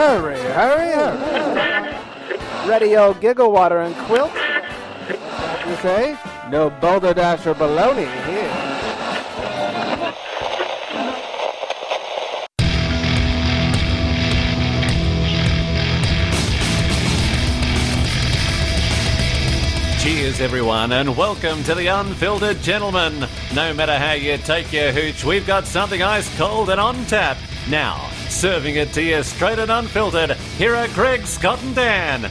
Hurry, hurry, hurry. Ready, old giggle water and quilt? What you say? No boulder dash or baloney here. Cheers, everyone, and welcome to the Unfiltered Gentleman. No matter how you take your hooch, we've got something ice cold and on tap. Now, serving it to you straight and unfiltered, here are Greg, Scott, and Dan.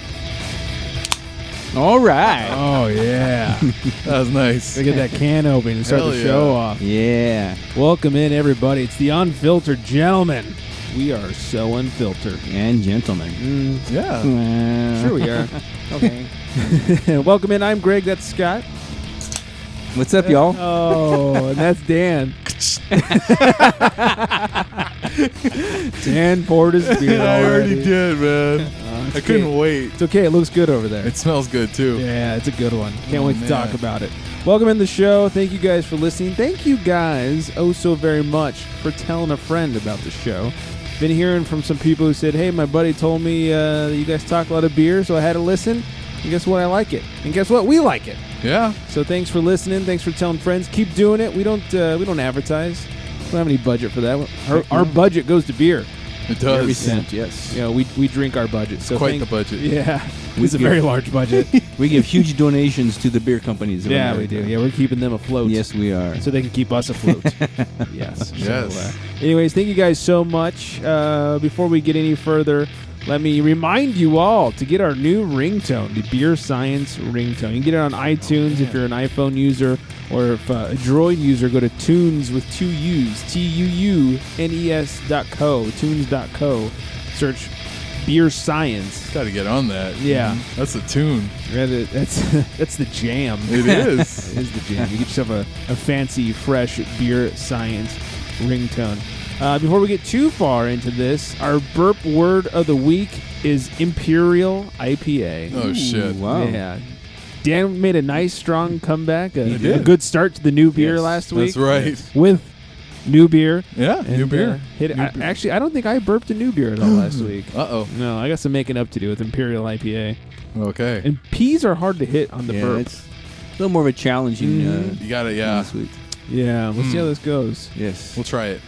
All right. Oh, yeah. That was nice. Look at that can open and start Hell the show off. Yeah. Welcome in, everybody. It's the Unfiltered Gentleman. We are so unfiltered. And gentlemen. Yeah. Sure we are. Okay. Welcome in. I'm Greg. That's Scott. What's up, y'all? Oh, and that's Dan. Dan poured his beer I already already. did, man. I couldn't wait. It's okay. It looks good over there. It smells good, too. Yeah, it's a good one. Can't wait to man. talk about it. Welcome in the show. Thank you guys for listening. Thank you guys oh so very much for telling a friend about the show. Been hearing from some people who said, hey, my buddy told me that you guys talk a lot of beer, so I had to listen. And guess what? I like it. And guess what? We like it. Yeah. So thanks for listening. Thanks for telling friends. Keep doing it. We don't advertise. We don't have any budget for that. Our budget goes to beer. It does. Every cent, yes. You know, we drink our budget. So Quite the budget. Yeah. It's a very large budget. We give huge donations to the beer companies. Yeah, we do. Yeah, we're keeping them afloat. Yes, we are. So they can keep us afloat. Yes. Yes. So, anyways, thank you guys so much. Before we get any further, let me remind you all to get our new ringtone, the Beer Science ringtone. You can get it on iTunes if you're an iPhone user, or if a Droid user, go to Tunes with two U's, TUUNES.co, tunes.co. Search Beer Science. Got to get on that. Yeah. That's a tune. That's the jam. It is. It is the jam. You get yourself a fancy, fresh Beer Science ringtone. Before we get too far into this, our burp word of the week is Imperial IPA. Oh, shit. Wow. Yeah. Dan made a nice, strong comeback. A did. good start to the new beer Yes, last week. That's right. With new beer. Yeah, And, new beer. Hit it. Actually, I don't think I burped a new beer at all last week. Uh-oh. No, I got some making up to do with Imperial IPA. Okay. And peas are hard to hit on the Yeah, burp. it's a little more of a challenging You got it, yeah. this week. Yeah, we'll see how this goes. Yes. We'll try it.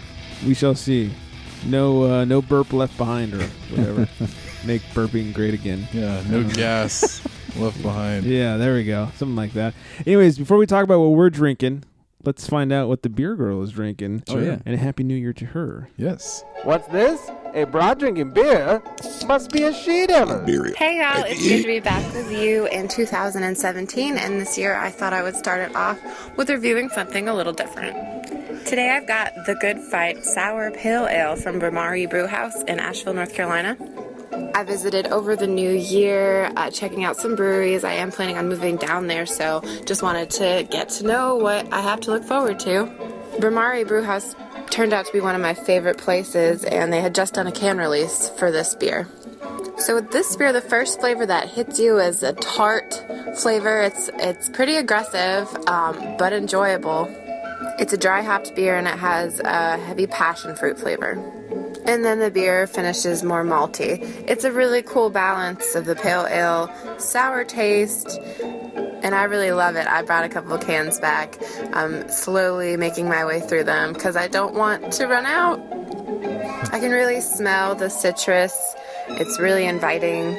We shall see. No burp left behind or whatever. Make burping great again. Yeah, no gas left behind. Yeah, there we go. Something like that. Anyways, before we talk about what we're drinking, let's find out what the beer girl is drinking. Oh, yeah. And a Happy New Year to her. Yes. What's this? A broad drinking beer? Must be a she-devil. Hey y'all, it's good to be back with you in 2017, and this year I thought I would start it off with reviewing something a little different. Today I've got the Good Fight Sour Pale Ale from Bhramari Brew House in Asheville, North Carolina. I visited over the new year, checking out some breweries. I am planning on moving down there, so just wanted to get to know what I have to look forward to. Bhramari Brew House turned out to be one of my favorite places, and they had just done a can release for this beer. So with this beer, the first flavor that hits you is a tart flavor. It's pretty aggressive, but enjoyable. It's a dry hopped beer, and it has a heavy passion fruit flavor. And then the beer finishes more malty. It's a really cool balance of the pale ale, sour taste, and I really love it. I brought a couple of cans back. I'm slowly making my way through them because I don't want to run out. I can really smell the citrus. It's really inviting.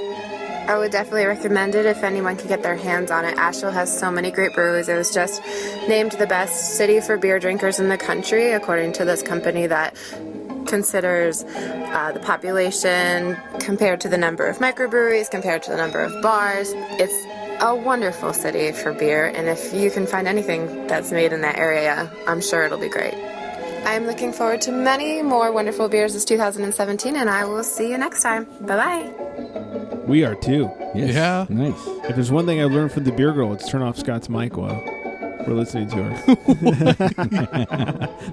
I would definitely recommend it if anyone can get their hands on it. Asheville has so many great breweries. It was just named the best city for beer drinkers in the country, according to this company that considers the population compared to the number of microbreweries, compared to the number of bars. It's a wonderful city for beer, and if you can find anything that's made in that area, I'm sure it'll be great. I'm looking forward to many more wonderful beers this 2017, and I will see you next time. Bye-bye. We are too. Yes. Yeah. Nice. If there's one thing I learned from the beer girl, it's turn off Scott's mic while we're listening to her.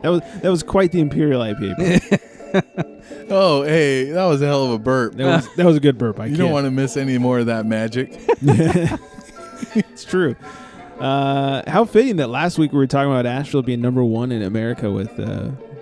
That was quite the Imperial IPA. Oh, hey, that was a hell of a burp. That was a good burp. You don't want to miss any more of that magic. It's true. How fitting that last week we were talking about Asheville being number one in America with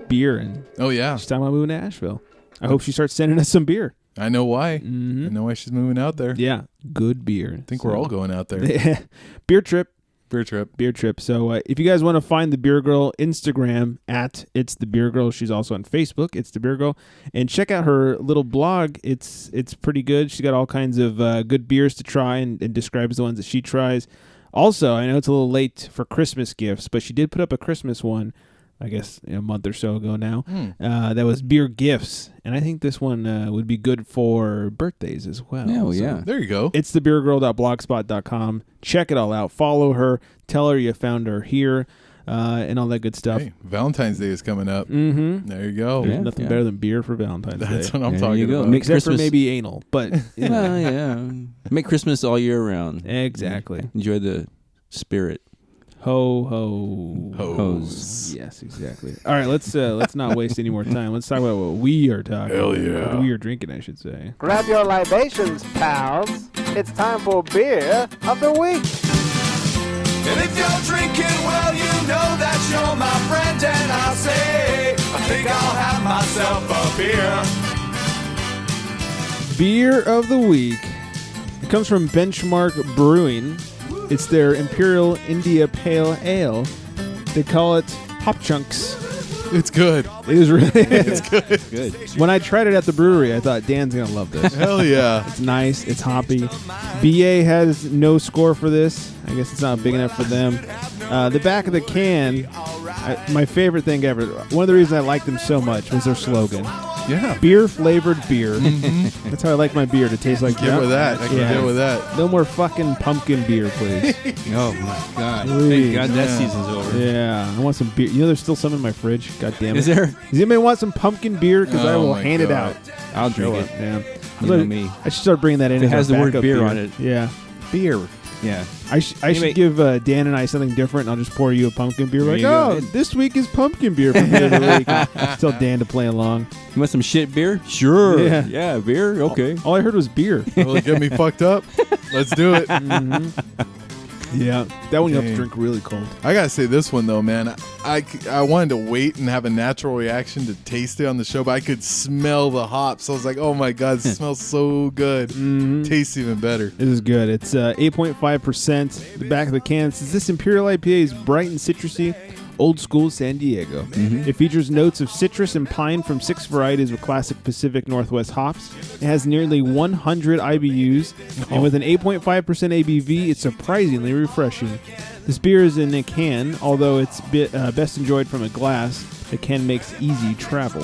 beer, and Oh, yeah. she's talking about moving to Asheville. I hope she starts sending us some beer. I know why. Mhm. I know why she's moving out there. Yeah, good beer. I think we're all going out there. Beer trip. Beer trip. Beer trip. So if you guys want to find the Beer Girl, Instagram at It's the Beer Girl. She's also on Facebook, It's the Beer Girl, and check out her little blog. It's pretty good. She's got all kinds of good beers to try and describes the ones that she tries. Also, I know it's a little late for Christmas gifts, but she did put up a Christmas one, I guess a month or so ago now. That was beer gifts, and I think this one would be good for birthdays as well. Yeah, well, So yeah. There you go. it's thebeergirl.blogspot.com. Check it all out. Follow her. Tell her you found her here, and all that good stuff. Hey, Valentine's Day is coming up. Mm-hmm. There you go. There's Yeah, nothing yeah. better than beer for Valentine's That's Day. what I'm There talking you go. about. Makes Except for Christmas- maybe anal, but you know. Well, yeah. Make Christmas all year round. Exactly. Enjoy the spirit. Ho ho Hose. Yes, exactly. All right, let's not waste any more time. Let's talk about what we are talking Hell about. yeah. What we are drinking, I should say. Grab your libations, pals. It's time for beer of the week. And if you're drinking, well, you know that you're my friend. And I'll say, I think I'll have myself a beer. Beer of the week. It comes from Benchmark Brewing. It's their Imperial India Pale Ale. They call it Hop Chunks. It's good. It is really It's good. Good. When I tried it at the brewery, I thought Dan's gonna love this. Hell yeah. It's nice. It's hoppy. BA has no score for this. I guess it's not big enough for them. The back of the can, my favorite thing ever. One of the reasons I liked them so much was their slogan: Yeah. beer flavored beer. That's how I like my beer to taste like Get with that. I can Yeah. get with that. No more fucking pumpkin beer, please. Oh, my God. Please. Thank God that Yeah. season's over. Yeah, I want some beer. You know, there's still some in my fridge. God damn it. Is there? Does anybody want some pumpkin beer? Because I Oh will my hand it God. out. I'll Show drink up, it. man. You know me. I should start bringing that in. If it as has our the word backup beer on it. Yeah. Beer. Yeah. I should give Dan and I something different, and I'll just pour you a pumpkin beer. There Like, you go. oh, this week is pumpkin beer for beer of the week. Tell Dan to play along. You want some shit beer? Sure. Yeah. Yeah, beer? Okay. All I heard was beer. Will get me fucked up? Let's do it. Yeah, that one you have to Dang. drink really cold. I gotta say this one though, man. I wanted to wait and have a natural reaction to taste it on the show, but I could smell the hops. I was like, oh my God, it smells so good. Tastes even better. This is good. It's 8.5%. The back of the can says this Imperial IPA is bright and citrusy, old school San Diego. It features notes of citrus and pine from 6 varieties of classic Pacific Northwest hops. It has nearly 100 IBUs, and with an 8.5% ABV, it's surprisingly refreshing. This beer is in a can, although it's best enjoyed from a glass. The can makes easy travel.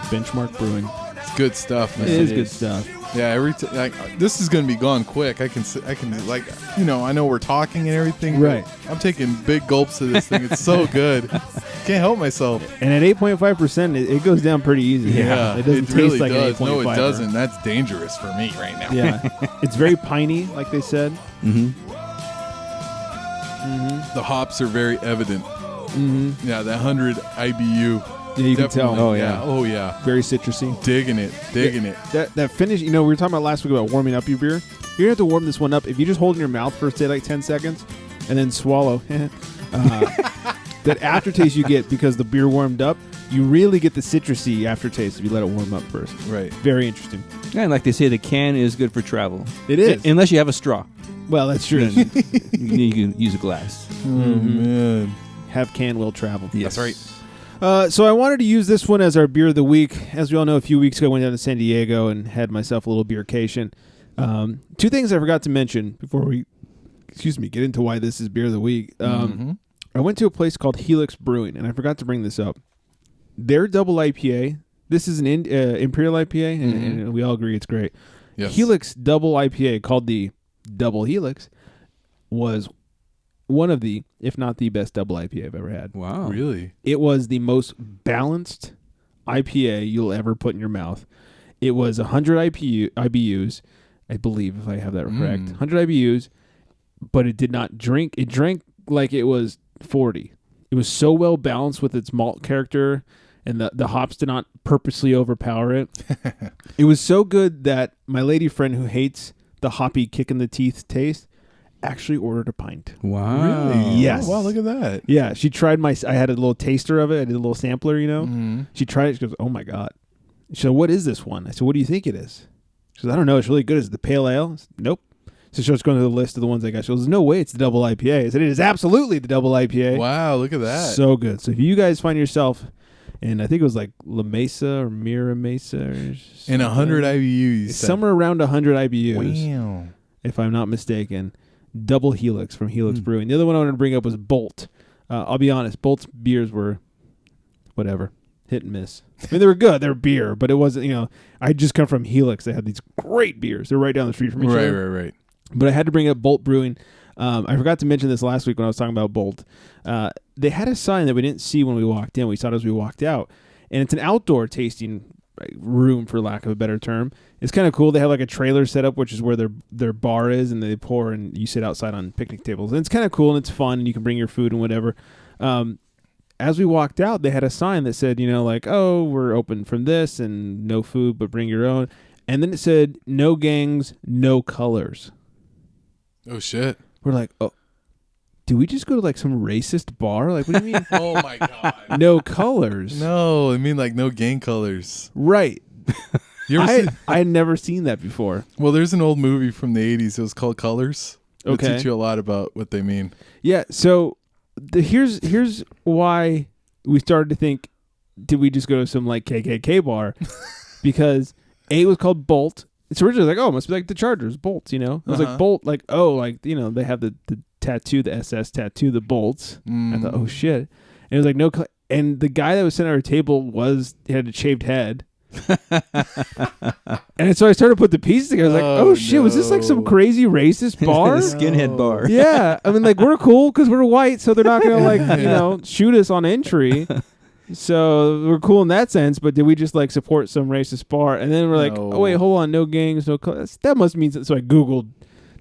Benchmark Brewing. It's good stuff, man. It is good stuff. Yeah, this is gonna be gone quick. I can like, you know, I know we're talking and everything, but Right. I'm taking big gulps of this thing. It's so good. Can't help myself. And at 8.5%, it goes down pretty easy. Yeah, It doesn't taste really like does. an 8.5. No, it doesn't. That's dangerous for me right now. Yeah. It's very piney, like they said. The hops are very evident. Yeah, that 100 IBU. Yeah, you can Definitely. tell. Oh, yeah. Oh yeah. Very citrusy. Digging it. That finish, you know, we were talking about last week about warming up your beer. You're going to have to warm this one up. If you just hold it in your mouth for, say, like 10 seconds and then swallow, that aftertaste you get because the beer warmed up, you really get the citrusy aftertaste if you let it warm up first. Right. Very interesting. Yeah, and like they say, the can is good for travel. It is. Unless you have a straw. Well, that's true. Then you can use a glass. Oh man. Have can will travel. Yes. right. So I wanted to use this one as our beer of the week. As we all know, a few weeks ago I went down to San Diego and had myself a little beercation. 2 things I forgot to mention before we, get into why this is beer of the week. I went to a place called Helix Brewing, and I forgot to bring this up. Their double IPA, this is an Imperial IPA, and we all agree it's great. Yes. Helix double IPA, called the Double Helix, was one of the, if not the best double IPA I've ever had. Wow. Really? It was the most balanced IPA you'll ever put in your mouth. It was 100 IBUs, I believe, if I have that correct. 100 IBUs, but it did not drink. It drank like it was 40. It was so well balanced with its malt character, and the hops did not purposely overpower it. It was so good that my lady friend who hates the hoppy kick in the teeth taste actually ordered a pint. Wow. Really? Yes. Oh, wow, look at that. Yeah, she tried I had a little taster of it. I did a little sampler, you know. She tried it. She goes, "Oh my God, She said, what is this one? I said, what do you think it is? She said, I don't know. It's really good. Is it the pale ale? I said, nope. So she starts going to the list of the ones I got. She goes, there's no way it's the double IPA. I said, it is absolutely the double IPA. Wow, look at that. So good. So if you guys find yourself, and I think it was like La Mesa or Mira Mesa. And 100 IBUs. Somewhere around 100 IBUs. Wow. If I'm not mistaken. Double Helix from Helix Brewing. The other one I wanted to bring up was Bolt. I'll be honest. Bolt's beers were whatever. Hit and miss. I mean, they were good. They were beer, but it wasn't, I just come from Helix. They had these great beers. They're right down the street from each other. Right. But I had to bring up Bolt Brewing. I forgot to mention this last week when I was talking about Bolt. They had a sign that we didn't see when we walked in. We saw it as we walked out. And it's an outdoor tasting room, for lack of a better term. It's kind of cool. They have like a trailer set up, which is where their bar is, and they pour, and you sit outside on picnic tables. And it's kind of cool, and it's fun, and you can bring your food and whatever. As we walked out, they had a sign that said, oh, we're open from this and no food, but bring your own. And then it said, no gangs, no colors. Oh, shit. We're like, oh, did we just go to like some racist bar? Like, what do you mean? Oh, my God. No colors. No, I mean like no gang colors. Right. You ever seen? I had never seen that before. Well, there's an old movie from the 80s. It was called Colors. It'll Okay. teach you a lot about what they mean. Yeah, so here's why we started to think, did we just go to some like KKK bar? Because it was called Bolt. It's originally like, oh, it must be like the Chargers, Bolts, I was like, Bolt, like, oh, like, they have the tattoo, the SS tattoo, the Bolts. I thought, oh, shit. And it was like, no, and the guy that was sitting at our table had a shaved head. And so I started to put the pieces together. I was like, oh shit, was this like some crazy racist bar? Skinhead bar. Yeah. I mean, like, we're cool because we're white, so they're not going to, like, shoot us on entry. So we're cool in that sense, but did we just like support some racist bar? And then we're like, No. oh wait, hold on, no gangs, no colors. That must mean so. I Googled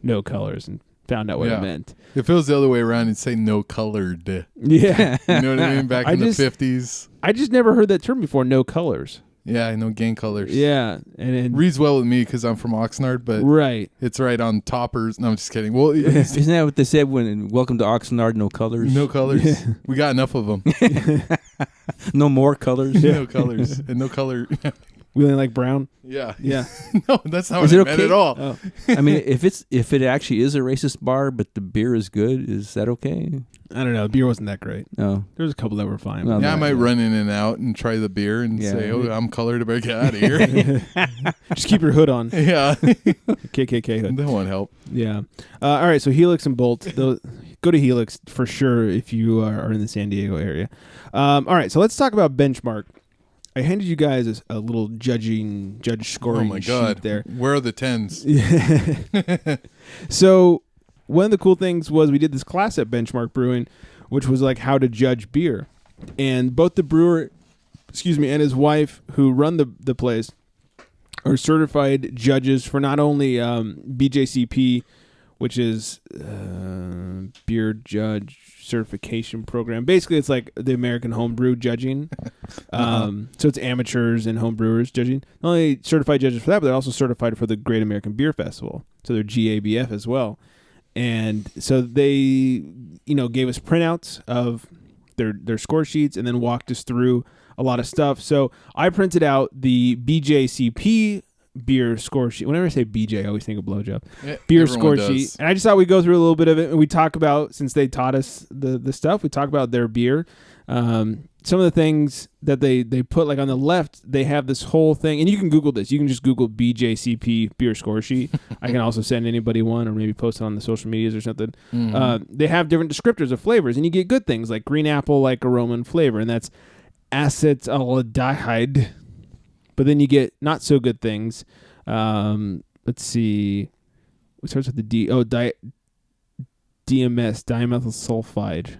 no colors and found out what it meant. If it was the other way around, it'd say no colored. Yeah. You know what I mean? Back in the 50s. I just never heard that term before, no colors. Yeah, I know gang colors. Yeah. And Reads well with me because I'm from Oxnard, but right. it's right on toppers. No, I'm just kidding. Well, Isn't that what they said when Welcome to Oxnard, no colors? no colors. Yeah. We got enough of them. No more colors? No colors. And no color. We only like brown. Yeah. Yeah. No, that's not Is what it I meant okay? at all. Oh. I mean, if it actually is a racist bar, but the beer is good, is that okay? I don't know. The beer wasn't that great. No. There was a couple that were fine. Well, Yeah, I no, might yeah. run in and out and try the beer and Yeah. say, oh, I'm colored, but get out of here. Just keep your hood on. Yeah. KKK hood. That won't help. Yeah. All right. So Helix and Bolt. Go to Helix for sure if you are in the San Diego area. All right. So let's talk about Benchmark. I handed you guys a little judge scoring Oh, my God. sheet there. Where are the 10s? So one of the cool things was we did this class at Benchmark Brewing, which was like how to judge beer. And both the brewer, and his wife who run the place are certified judges for not only BJCP, which is Beer Judge Certification Program. Basically, it's like the American homebrew judging. So it's amateurs and homebrewers judging. Not only certified judges for that, but they're also certified for the Great American Beer Festival. So they're GABF as well. And so they, gave us printouts of their score sheets and then walked us through a lot of stuff. So I printed out the BJCP beer score sheet. Whenever I say BJ, I always think of blowjob. Yeah, Beer everyone score does. sheet. And I just thought we'd go through a little bit of it, and we talk about, since they taught us the stuff, we talk about their beer. Some of the things that they put, like on the left, they have this whole thing, and you can Google this. You can just Google BJCP beer score sheet. I can also send anybody one, or maybe post it on the social medias or something. They have different descriptors of flavors, and you get good things like green apple, like aroma and flavor, and that's acetaldehyde. But then you get not so good things. Let's see. It starts with the D. Oh, DMS, dimethyl sulfide.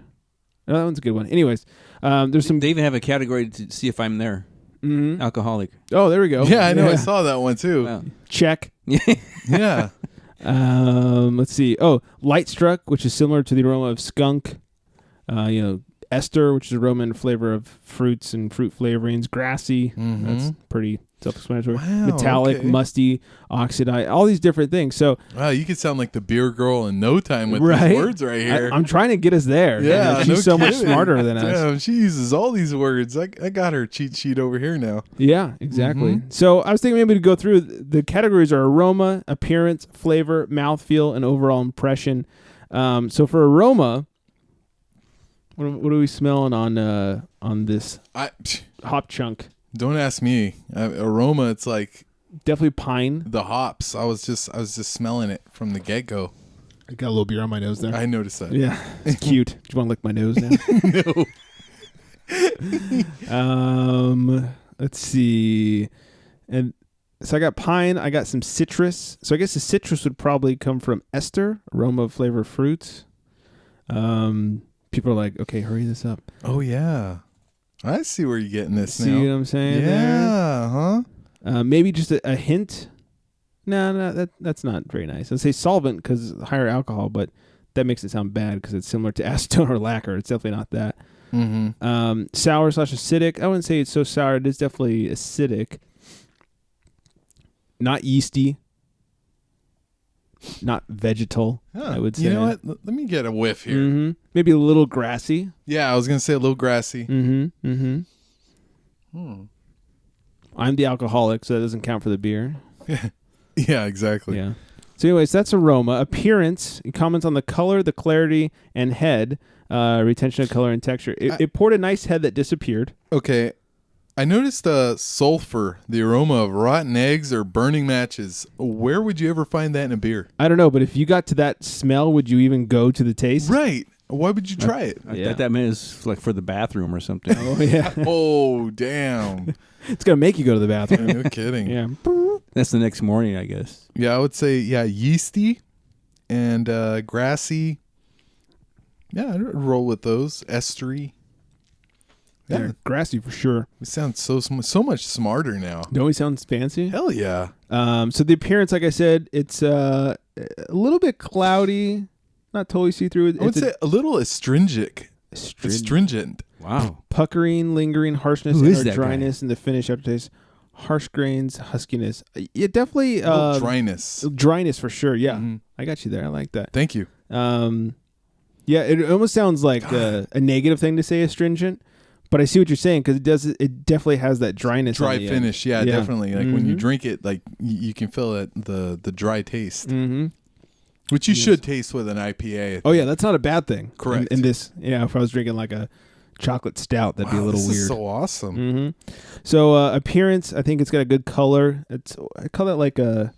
Oh, that one's a good one. Anyways, there's some. They even have a category to see if I'm there. Mhm. Alcoholic. Oh, there we go. Yeah, I know. I saw that one too. Wow. Check. Yeah. Let's see. Oh, light struck, which is similar to the aroma of skunk. Ester, which is aroma and flavor of fruits and fruit flavorings. Grassy. That's pretty Self-explanatory. Wow, Metallic, okay. musty, oxidized, all these different things. So Wow, you could sound like the beer girl in no time with right? these words right here. I'm trying to get us there. yeah, She's no so much kidding. smarter than us. Damn, she uses all these words. I got her cheat sheet over here now. Yeah, exactly. Mm-hmm. So I was thinking maybe to go through the categories are aroma, appearance, flavor, mouthfeel, and overall impression. So for aroma, what are we smelling on this hop chunk? Don't ask me. Aroma, it's like Definitely pine. the hops. I was just smelling it from the get go. I got a little beer on my nose there. I noticed that. Yeah, it's cute. Do you want to lick my nose now? No. Let's see. And so I got pine. I got some citrus. So I guess the citrus would probably come from ester, aroma of flavor fruits. People are like, okay, hurry this up. Oh yeah, I see where you're getting this See now. what I'm saying? Yeah, huh? Maybe just a hint. No, that's not very nice. I'd say solvent because higher alcohol, but that makes it sound bad because it's similar to acetone or lacquer. It's definitely not that. Mm-hmm. Sour / acidic. I wouldn't say it's so sour. It is definitely acidic. Not yeasty. Not vegetal, I would say. You know what? Let me get a whiff here. Mm-hmm. Maybe a little grassy. Yeah, I was gonna say a little grassy. Mm-hmm. I'm the alcoholic, so that doesn't count for the beer. Yeah, exactly. Yeah. So anyways, that's aroma. Appearance, it comments on the color, the clarity, and head. Retention of color and texture. It poured a nice head that disappeared. Okay. I noticed sulfur, the aroma of rotten eggs or burning matches. Where would you ever find that in a beer? I don't know, but if you got to that smell, would you even go to the taste? Right. Why would you try it? I Yeah. bet that means like for the bathroom or something. Oh, yeah. Oh, damn. It's going to make you go to the bathroom. No kidding. Yeah. That's the next morning, I guess. Yeah, I would say, yeasty and grassy. Yeah, I'd roll with those. Estery. Yeah, Yeah, grassy for sure. we sound so much smarter now. Don't we sound fancy? Hell yeah. So the appearance, like I said, it's a little bit cloudy, not totally see-through. I would say a little astringent. astringent, Wow. puckering, lingering, harshness, Who and is or that dryness in the finish aftertaste. Harsh grains, huskiness. It definitely dryness. dryness for sure. Yeah, Mhm. I got you there. I like that. Thank you. Yeah, it almost sounds like a negative thing to say astringent, but I see what you're saying because it definitely has that dryness. Dry on the finish. end. Yeah, definitely. Like when you Mhm. drink it, like you can feel it, the dry taste, Mm-hmm. which you should taste with an IPA. Oh yeah, that's not a bad thing. Correct. In this, yeah, if I was drinking like a chocolate stout, that'd be a Wow, little this weird. is so awesome. Mm-hmm. So appearance, I think it's got a good color. I call that like a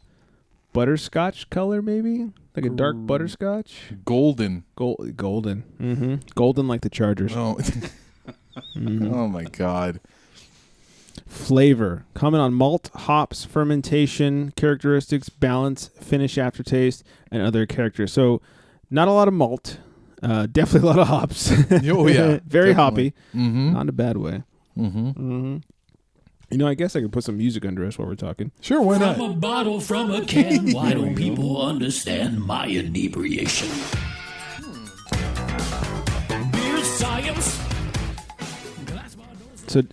butterscotch color, maybe like a dark butterscotch. Golden. Golden. Mm-hmm. Golden like the Chargers. Oh. Mhm. Oh my God. Flavor. Comment on malt, hops, fermentation, characteristics, balance, finish, aftertaste, and other characters. So, not a lot of malt. Definitely a lot of hops. Oh yeah. Very definitely. hoppy. Mm-hmm. Not in a bad way. Mm-hmm. Mm-hmm. You know, I guess I could put some music under us while we're talking. Sure, why not? From a bottle, from a can, why don't people understand my inebriation? Beer science.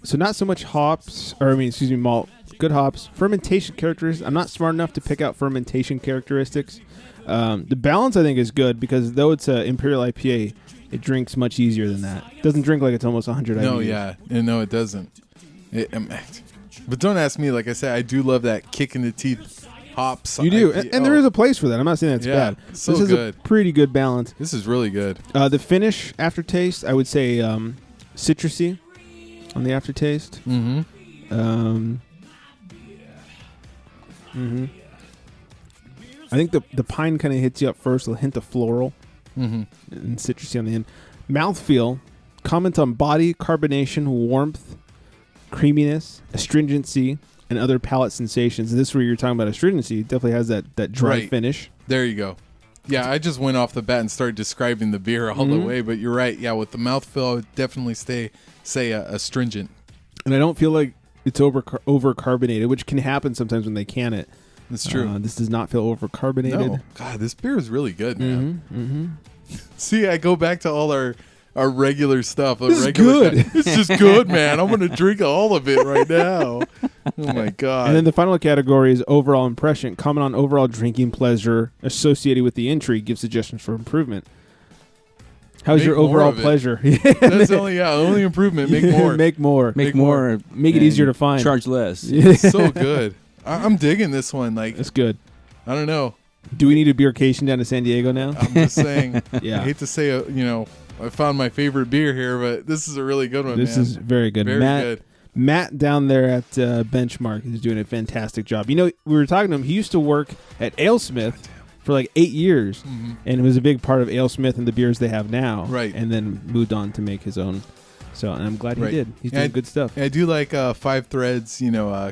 So not so much hops, or malt. Good hops. Fermentation characteristics. I'm not smart enough to pick out fermentation characteristics. The balance I think is good because though it's an Imperial IPA, it drinks much easier than that. It doesn't drink like it's almost 100 No, IBUs. yeah. No, it doesn't. But don't ask me. Like I said, I do love that kick in the teeth hops. You do, IPA. and there is a place for that. I'm not saying that's Yeah, bad. so this is good. a pretty good balance. This is really good. The finish aftertaste, I would say citrusy on the aftertaste. Mm-hmm. I think the pine kind of hits you up first. A hint of floral Mm-hmm. and citrusy on the end. Mouthfeel, comment on body, carbonation, warmth, creaminess, astringency, and other palate sensations. And this is where you're talking about astringency. It definitely has that dry Right. finish. There you go. Yeah, I just went off the bat and started describing the beer all the way, but you're right. Yeah, with the mouthfeel, I would definitely say astringent. And I don't feel like it's over carbonated, which can happen sometimes when they can it. That's true. This does not feel over carbonated. No, God, this beer is really good, man. Mm-hmm. See, I go back to all our regular stuff. This is good. It's just good, man. I'm gonna drink all of it right now. Oh my god! And then the final category is overall impression. Comment on overall drinking pleasure associated with the entry. Give suggestions for improvement. How's Make your more overall of it. pleasure? That's only improvement. Make more. Make more. Make more. Make it easier to find. Charge less. It's so good. I'm digging this one. Like, It's good. I don't know. Do we need a beercation down to San Diego now? I'm just saying. Yeah. I hate to say, I found my favorite beer here, but this is a really good one. This man. is very good. Very good. Matt down there at Benchmark is doing a fantastic job. You know, we were talking to him. He used to work at AleSmith for like 8 years, and was a big part of AleSmith and the beers they have now. Right. And then moved on to make his own. So and I'm glad he Right. did. He's doing good stuff. I do like Five Threads,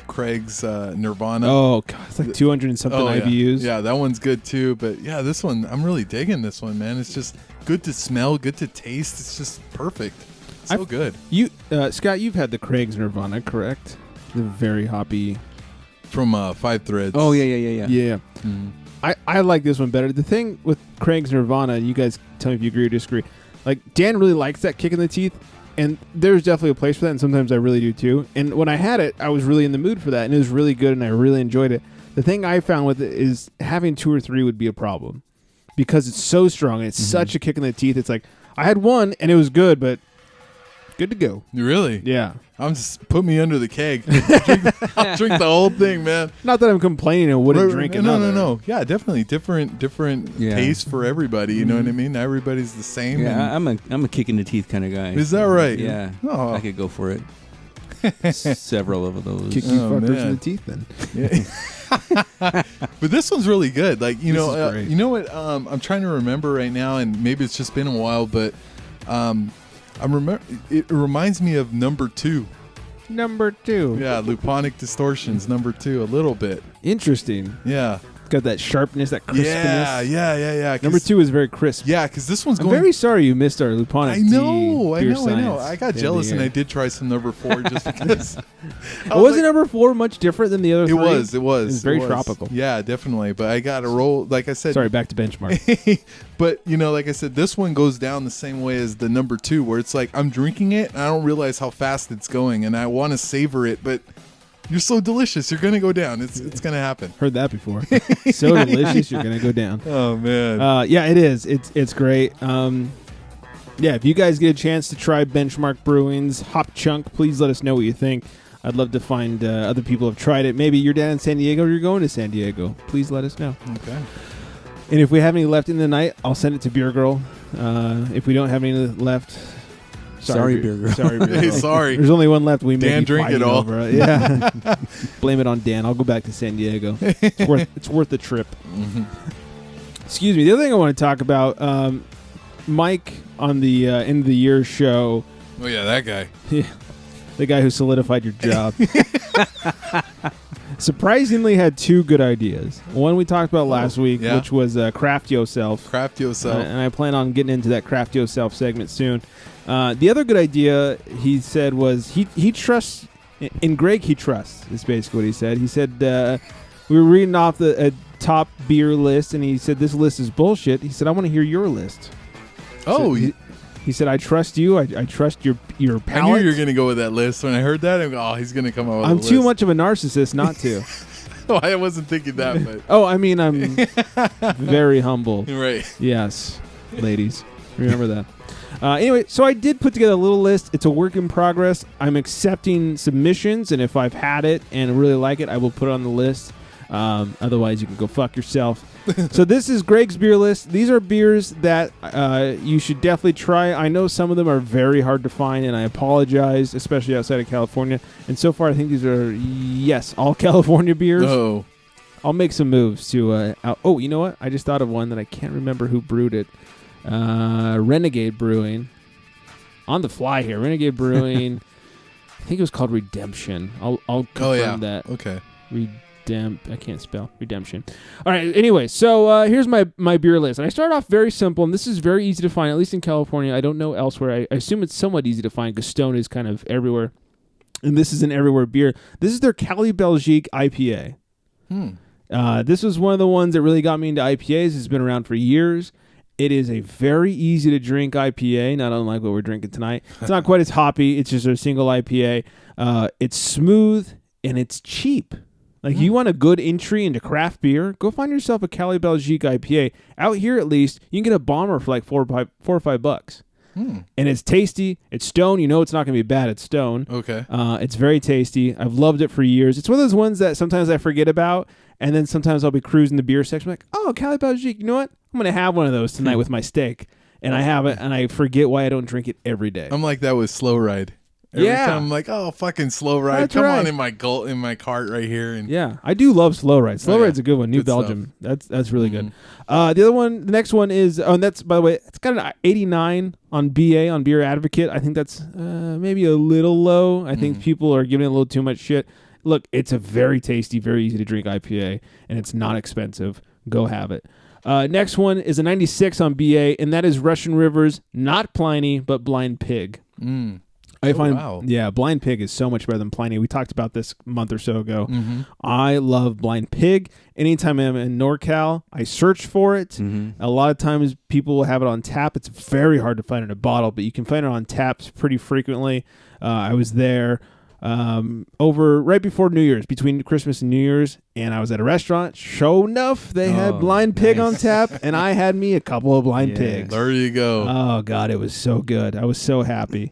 Craig's Nirvana. Oh, God. It's like 200 and something yeah. IBUs. Yeah, that one's good too. But yeah, this one, I'm really digging this one, man. It's just good to smell, good to taste. It's just perfect. So good. You, Scott, you've had the Craig's Nirvana, correct? The very hoppy. From Five Threads. Oh, yeah. Yeah. Mhm. I like this one better. The thing with Craig's Nirvana, you guys tell me if you agree or disagree. Like, Dan really likes that kick in the teeth, and there's definitely a place for that, and sometimes I really do too. And when I had it, I was really in the mood for that, and it was really good, and I really enjoyed it. The thing I found with it is having 2 or 3 would be a problem because it's so strong, and it's such a kick in the teeth. It's like, I had one, and it was good, but good to go. Really? Yeah. I'm just put me under the keg. I'll drink the whole thing, man. Not that I'm complaining and wouldn't drink another. No. Yeah, definitely different taste for everybody. You know what I mean? Everybody's the same. Yeah, and- I'm a kick in the teeth kind of guy. Is that right? Yeah. Oh. I could go for it. Several of those. Kick you Oh, fuckers in man. the teeth then. Yeah. But this one's really good. Like, This is great. you know what? I'm trying to remember right now, and maybe it's just been a while, but it reminds me of number 2. Number 2. Yeah, Luponic Distortions, number 2, a little bit. Interesting. Yeah. It's got that sharpness, that crispness. Yeah. 'cause- Number 2 is very crisp. Yeah, because this one's I'm going. very sorry you missed our Luponic. I know. beer I science got in jealous, the and year. I did try some number 4 just because. Wasn't number 4 much different than the other It 3? was. It was very tropical. Yeah, definitely. But I got to roll. Like I said. Sorry, back to Benchmark. But, like I said, this one goes down the same way as the number 2, where it's like I'm drinking it, and I don't realize how fast it's going, and I want to savor it, but you're so delicious. You're going to go down. It's going to happen. Heard that before. So delicious, you're going to go down. Oh, man. Yeah, it is. It's great. Yeah, if you guys get a chance to try Benchmark Brewing's Hop Chunk, please let us know what you think. I'd love to find other people who have tried it. Maybe you're down in San Diego or you're going to San Diego. Please let us know. Okay. And if we have any left in the night, I'll send it to Beer Girl. If we don't have any left, Sorry, Beer Girl. Sorry, Beer Girl. Hey, sorry. There's only one left. We may Dan, be drink fighting it all. over it. Yeah. Blame it on Dan. I'll go back to San Diego. It's worth the trip. Excuse me. The other thing I want to talk about, Mike on the end of the year show. Oh, yeah, that guy. The guy who solidified your job. Surprisingly had 2 good ideas. One we talked about last week, yeah. which was Craft Yourself. Craft yourself. And I plan on getting into that Craft Yourself segment soon. The other good idea he said was he trusts, in Greg he trusts, is basically what he said. He said, we were reading off the top beer list, and he said, this list is bullshit. He said, I want to hear your list. Oh, So he said, I trust you. I trust your palate. I knew you were going to go with that list. When I heard that, I'm like, he's going to come out with a I'm list. too much of a narcissist not to. Oh, I wasn't thinking that, but. Oh, I mean, I'm very humble. Right. Yes, ladies. Remember that. Anyway, so I did put together a little list. It's a work in progress. I'm accepting submissions, and if I've had it and really like it, I will put it on the list. Otherwise, you can go fuck yourself. So this is Greg's beer list. These are beers that you should definitely try. I know some of them are very hard to find, and I apologize, especially outside of California. And so far, I think these are, yes, all California beers. Oh. I'll make some moves to... oh, you know what? I just thought of one that I can't remember who brewed it. Renegade Brewing. On the fly here. Renegade Brewing. I think it was called Redemption. I'll confirm that. Okay. I can't spell. Redemption. All right. Anyway, so here's my beer list. And I started off very simple, and this is very easy to find, at least in California. I don't know elsewhere. I assume it's somewhat easy to find because Stone is kind of everywhere. And this is an everywhere beer. This is their Cali Belgique IPA. This was one of the ones that really got me into IPAs. It's been around for years. It is a very easy to drink IPA, not unlike what we're drinking tonight. It's not quite as hoppy. It's just a single IPA. It's smooth. and it's cheap. Like, you want a good entry into craft beer, go find yourself a Cali Belgique IPA. Out here, at least, you can get a bomber for like $4 or $5. And it's tasty. It's Stone. You know it's not going to be bad. It's Stone. Okay. It's very tasty. I've loved it for years. It's one of those ones that sometimes I forget about, and then sometimes I'll be cruising the beer section like, oh, Cali Belgique. You know what? I'm going to have one of those tonight with my steak. And I have it, and I forget why I don't drink it every day. I'm like that with Slow Ride. Every time I'm like, oh, fucking Slow Ride. That's Come right. on in my cart right here. And Yeah, I do love Slow Ride. Slow Ride's a good one. New Good Belgium. That's really good. The next one is, and that's, by the way, it's got an 89 on BA on Beer Advocate. I think that's maybe a little low. I think people are giving it a little too much shit. Look, it's a very tasty, very easy to drink IPA, and it's not expensive. Go have it. Next one is a 96 on BA, and that is Russian River's not Pliny, but Blind Pig. I find, Blind Pig is so much better than Pliny. We talked about this a month or so ago. I love Blind Pig. Anytime I'm in NorCal, I search for it. A lot of times people will have it on tap. It's very hard to find in a bottle, but you can find it on taps pretty frequently. I was there over right before New Year's, between Christmas and New Year's, and I was at a restaurant. Sure enough, they had Blind Pig on tap, and I had me a couple of Blind Pigs. there you go. Oh, God, it was so good. I was so happy.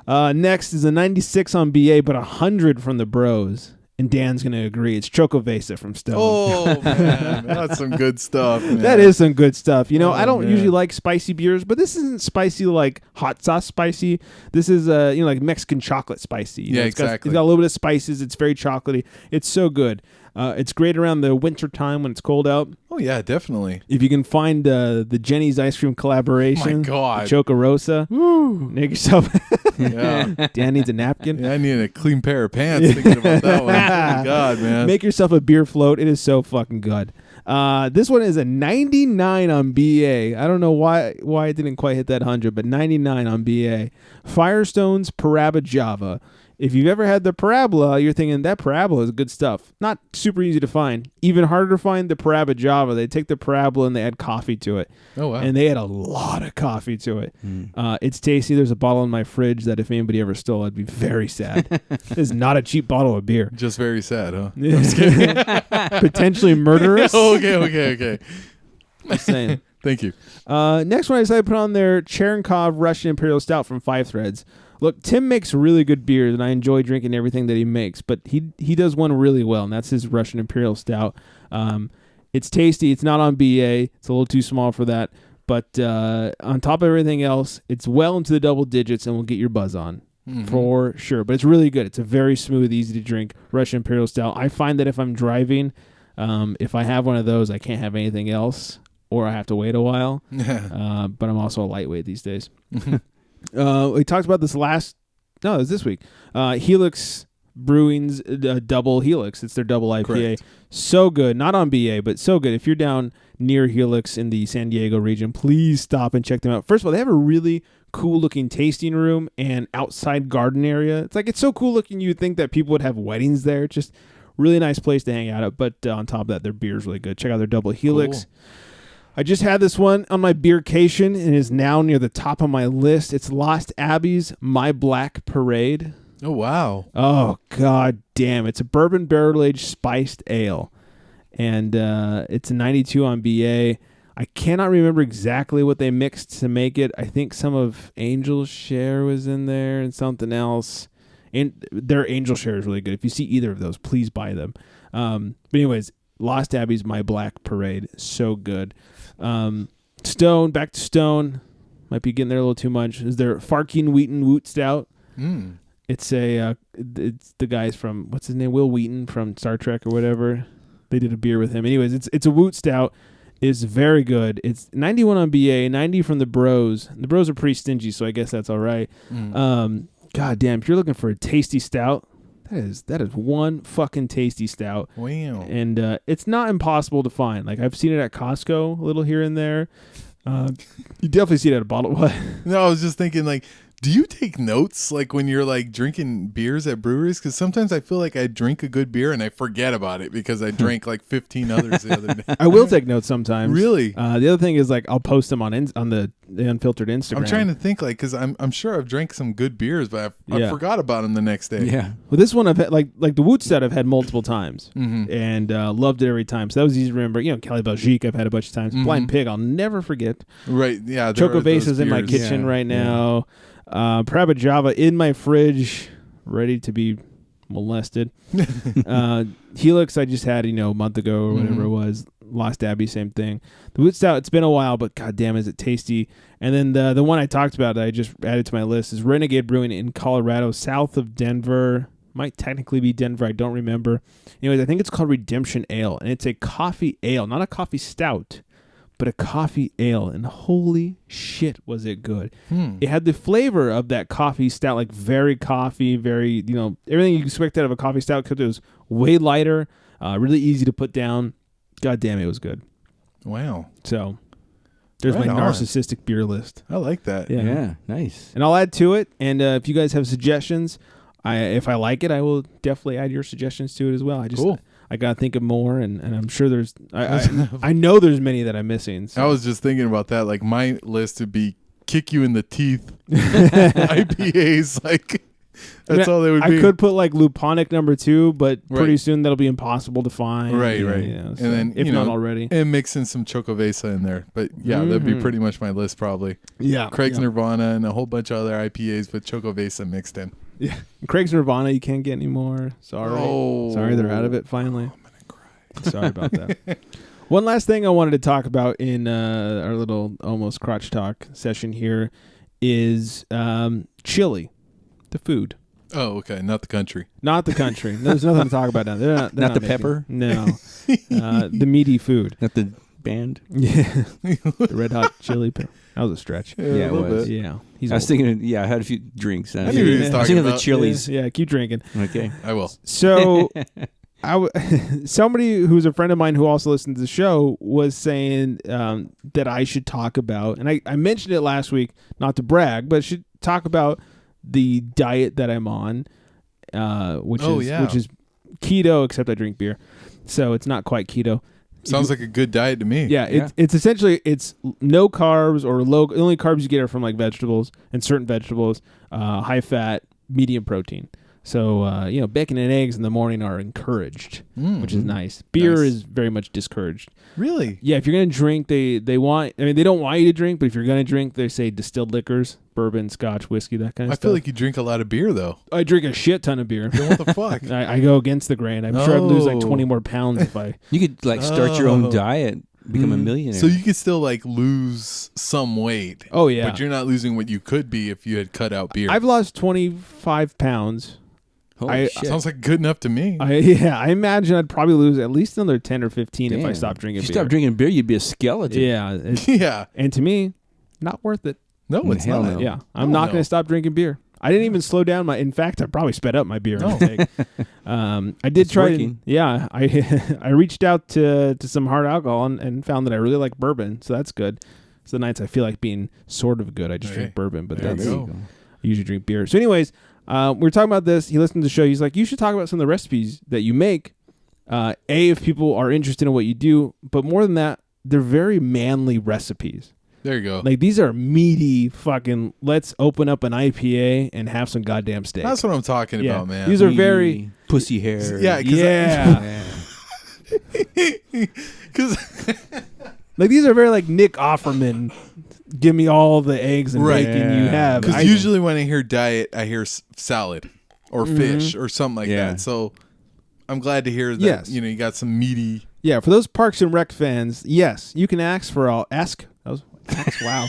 Next is a 96 on BA, but 100 from the Bros. And Dan's going to agree. It's Chocovesa from Stone. Oh, man. That's some good stuff, man. That is some good stuff. You know, I don't usually like spicy beers, but this isn't spicy like hot sauce spicy. This is, like Mexican chocolate spicy. You know, exactly. It's got a little bit of spices. It's very chocolatey. It's so good. It's great around the winter time when it's cold out. Oh, yeah, definitely. If you can find the Jenny's ice cream collaboration, my God. Chocorosa, make yourself. Dan needs a napkin. Yeah, I need a clean pair of pants thinking about that one. Oh, God, man. Make yourself a beer float. It is so fucking good. This one is a 99 on BA. I don't know why it didn't quite hit that 100, but 99 on BA. Firestone's Paraba Java. If you've ever had the Parabola, you're thinking that Parabola is good stuff. Not super easy to find. Even harder to find the Paraba Java. They take the Parabola and they add coffee to it. Oh, wow. And they add a lot of coffee to it. It's tasty. There's a bottle in my fridge that if anybody ever stole, I'd be very sad. This is not a cheap bottle of beer. Just very sad, huh? I'm just kidding. Potentially murderous. Okay. Just saying. Thank you. Next one I decided to put on there, Cherenkov Russian Imperial Stout from Five Threads. Look, Tim makes really good beers, and I enjoy drinking everything that he makes, but he does one really well, and that's his Russian Imperial Stout. It's tasty. It's not on BA. It's a little too small for that, but on top of everything else, it's well into the double digits and will get your buzz on. For sure. But it's really good. It's a very smooth, easy to drink Russian Imperial Stout. I find that if I'm driving, if I have one of those, I can't have anything else, or I have to wait a while. But I'm also a lightweight these days. We talked about this it was this week. Helix Brewing's double Helix. It's their double IPA. Correct. So good. Not on BA, but so good. If you're down near Helix in the San Diego region, please stop and check them out. First of all, they have a really cool looking tasting room and outside garden area. It's so cool looking you'd think that people would have weddings there. Just really nice place to hang out at. But on top of that, their beer's really good. Check out their double Helix. Cool. I just had this one on my beercation and is now near the top of my list. It's Lost Abbey's My Black Parade. Oh, wow. Oh, God damn. It's a bourbon barrel-aged spiced ale. And it's a 92 on BA. I cannot remember exactly what they mixed to make it. I think some of Angel Share was in there and something else. And their Angel Share is really good. If you see either of those, please buy them. But anyways, Lost Abbey's My Black Parade. So good. Stone, back to Stone. Might be getting there a little too much. Is there Farking Wheaton Woot Stout? It's it's the guys from, what's his name? Will Wheaton from Star Trek or whatever. They did a beer with him. Anyways, it's a Woot Stout. It's very good. It's 91 on BA, 90 from the Bros. The Bros are pretty stingy, so I guess that's all right. God damn, if you're looking for a tasty stout, that is one fucking tasty stout. Wow. And it's not impossible to find. Like, I've seen it at Costco a little here and there. You definitely see it at a bottle. What? No, I was just thinking, like, Do you take notes like when you're like drinking beers at breweries? Because sometimes I feel like I drink a good beer and I forget about it because I drank like 15 others the other day. I will take notes sometimes. Really? The other thing is like I'll post them on the Unfiltered Instagram. I'm trying to think like because I'm sure I've drank some good beers, but I forgot about them the next day. Yeah. Well, this one I've had like the Wootstead I've had multiple times and loved it every time. So that was easy to remember. You know, Cali Belgique I've had a bunch of times. Blind Pig I'll never forget. Right. Yeah. Choco Bases in my kitchen right now. Private Java in my fridge, ready to be molested. Helix I just had, a month ago or whatever it was. Lost Abbey, same thing. The Wood Stout, it's been a while, but goddamn, is it tasty. And then the one I talked about that I just added to my list is Renegade Brewing in Colorado, south of Denver. Might technically be Denver, I don't remember. Anyways, I think it's called Redemption Ale, and it's a coffee ale, not a coffee stout, but a coffee ale, and holy shit was it good. It had the flavor of that coffee stout, like very coffee, very, everything you expect out of a coffee stout, because it was way lighter, really easy to put down. God damn, it was good. Wow. So there's Right my on. narcissistic beer list. I like that. Yeah, nice. And I'll add to it, and if you guys have suggestions, if I like it, I will definitely add your suggestions to it as well. Cool. I gotta think of more, and I'm sure there's. I know there's many that I'm missing. So. I was just thinking about that. Like my list would be kick you in the teeth IPAs. Like that's all they would be. I could put like Luponic number 2, but pretty Right. soon that'll be impossible to find. Right. So, And then if not already, and mix in some Chocovesa in there. But yeah, that'd be pretty much my list probably. yeah, Craig's Nirvana and a whole bunch of other IPAs with Chocovesa mixed in. Yeah, Craig's Nirvana you can't get anymore. Sorry, sorry, they're out of it finally. I'm gonna cry. Sorry about that. One last thing I wanted to talk about in our little almost crotch talk session here is chili, the food. Oh, okay. Not the country. Not the country. There's nothing to talk about now. They're not Not the making- pepper? No. The meaty food. Not the band. Yeah. The Red Hot Chili Pepper. That was a stretch. Yeah, a it little was. bit. Yeah. He's I was old. thinking, I had a few drinks. I knew what he was I was talking thinking of the about. chilies. Yeah, keep drinking. Okay. I will. So, somebody who's a friend of mine who also listens to the show was saying that I should talk about, and I mentioned it last week, not to brag, but I should talk about the diet that I'm on, which is keto, except I drink beer, so it's not quite keto. Sounds like a good diet to me. Yeah, it's essentially it's no carbs or low. The only carbs you get are from like vegetables and certain vegetables, high fat, medium protein. So bacon and eggs in the morning are encouraged, which is nice. Beer Nice. is very much discouraged. Really? Yeah, if you're gonna drink, they want. I mean, they don't want you to drink, but if you're gonna drink, they say distilled liquors, bourbon, scotch, whiskey, that kind of I stuff. feel like you drink a lot of beer though. I drink a shit ton of beer. Then what the fuck? I go against the grain. I'm sure I'd lose like Oh. 20 more pounds if I. You could like start your own Oh. diet, become a millionaire. So you could still like lose some weight. Oh yeah, But you're not losing what you could be if you had cut out beer. I've lost 25 pounds. Holy shit. Sounds like good enough to me. I imagine I'd probably lose at least another 10 or 15 if I Damn. stopped drinking If you beer. stopped drinking beer, you'd be a skeleton. Yeah. Yeah. And to me, not worth it. No, it's Hell not. no. Yeah. I'm Oh, not no. going to stop drinking beer. I didn't even slow down in fact, I probably sped up my beer No. intake. I did It's try. working. Yeah. I reached out to some hard alcohol and found that I really like bourbon. So that's good. So the nights I feel like being sort of good, I just drink bourbon, but There you that's, go. I usually drink beer. So anyways, we were talking about this. He listened to the show. He's like, you should talk about some of the recipes that you make. If people are interested in what you do, but more than that, they're very manly recipes. There you go. Like these are meaty fucking, let's open up an IPA and have some goddamn steak. That's what I'm talking Yeah. about, man. These are very, pussy hair. Yeah, 'cause yeah. Because Like these are very like Nick Offerman. Give me all the eggs and Right. bacon you have. I- usually when I hear diet, I hear salad or Mm-hmm. fish or something like Yeah. that. So I'm glad to hear that. Yes. You got some meaty. Yeah, for those Parks and Rec fans, yes, you can ask for all wow,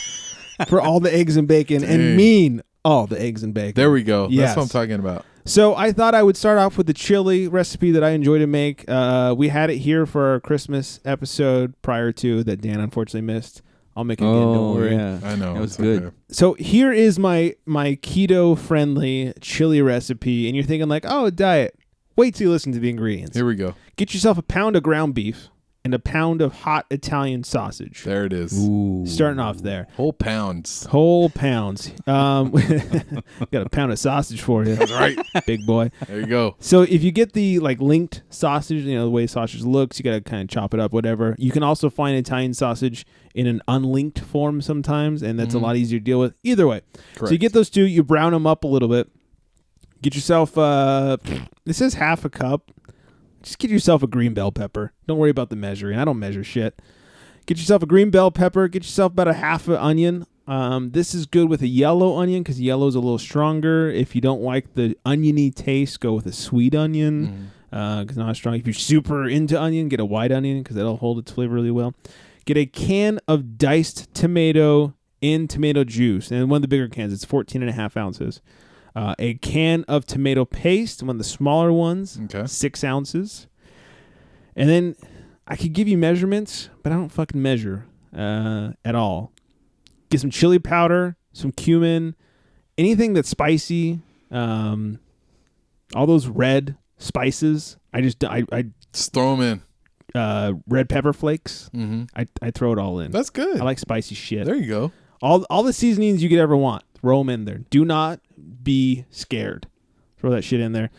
for all the eggs and bacon and Dang. mean all the eggs and bacon. There we go. Yes. That's what I'm talking about. So I thought I would start off with the chili recipe that I enjoy to make. We had it here for our Christmas episode prior to that Dan unfortunately missed. I'll make it again. Don't Oh, worry. yeah. I know. That was it's good. okay. So here is my keto friendly chili recipe, and you're thinking like, oh, diet. Wait till you listen to the ingredients. Here we go. Get yourself a pound of ground beef. and a pound of hot Italian sausage. There it is. Ooh. Starting off there. Whole pounds. Whole pounds. Got a pound of sausage for you. That's right. Big boy. There you go. So if you get the linked sausage, the way sausage looks, you got to kind of chop it up, whatever. You can also find Italian sausage in an unlinked form sometimes, and that's a lot easier to deal with. Either way. Correct. So you get those two, you brown them up a little bit. Get yourself, this is half a cup. Just get yourself a green bell pepper. Don't worry about the measuring. I don't measure shit. Get yourself a green bell pepper. Get yourself about a half an onion. This is good with a yellow onion because yellow is a little stronger. If you don't like the oniony taste, go with a sweet onion because not as strong. If you're super into onion, get a white onion because that'll hold its flavor really well. Get a can of diced tomato in tomato juice. And one of the bigger cans, it's 14.5 ounces. A can of tomato paste, one of the smaller ones, 6 ounces. And then I could give you measurements, but I don't fucking measure at all. Get some chili powder, some cumin, anything that's spicy, all those red spices. I just throw them in. Red pepper flakes. I throw it all in. That's good. I like spicy shit. There you go. All the seasonings you could ever want, throw them in there. Do not be scared. Throw that shit in there.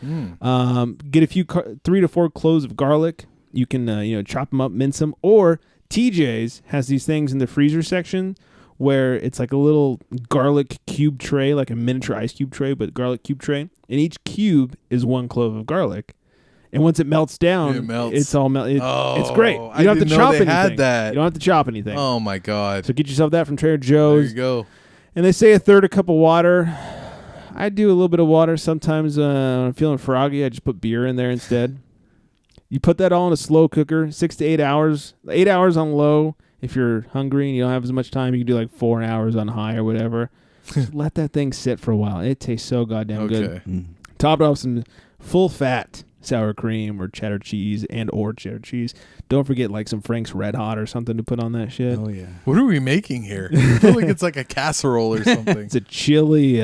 Get a few 3 to 4 cloves of garlic. You can chop them up, mince them. Or TJ's has these things in the freezer section where it's like a little garlic cube tray, like a miniature ice cube tray, but garlic cube tray. And each cube is 1 clove of garlic. And once it melts down, it's all melted. It's great. You don't have to chop anything. Had that. You don't have to chop anything. Oh my God. So get yourself that from Trader Joe's. There you go. And they say a third a cup of water. I do a little bit of water. Sometimes when I'm feeling froggy, I just put beer in there instead. You put that all in a slow cooker, 6 to 8 hours. 8 hours on low. If you're hungry and you don't have as much time, you can do like 4 hours on high or whatever. Just let that thing sit for a while. It tastes so goddamn good. Top it off some full fat sour cream or cheddar cheese or cheddar cheese. Don't forget like some Frank's Red Hot or something to put on that shit. Oh yeah. What are we making here? I feel like it's like a casserole or something. It's a chili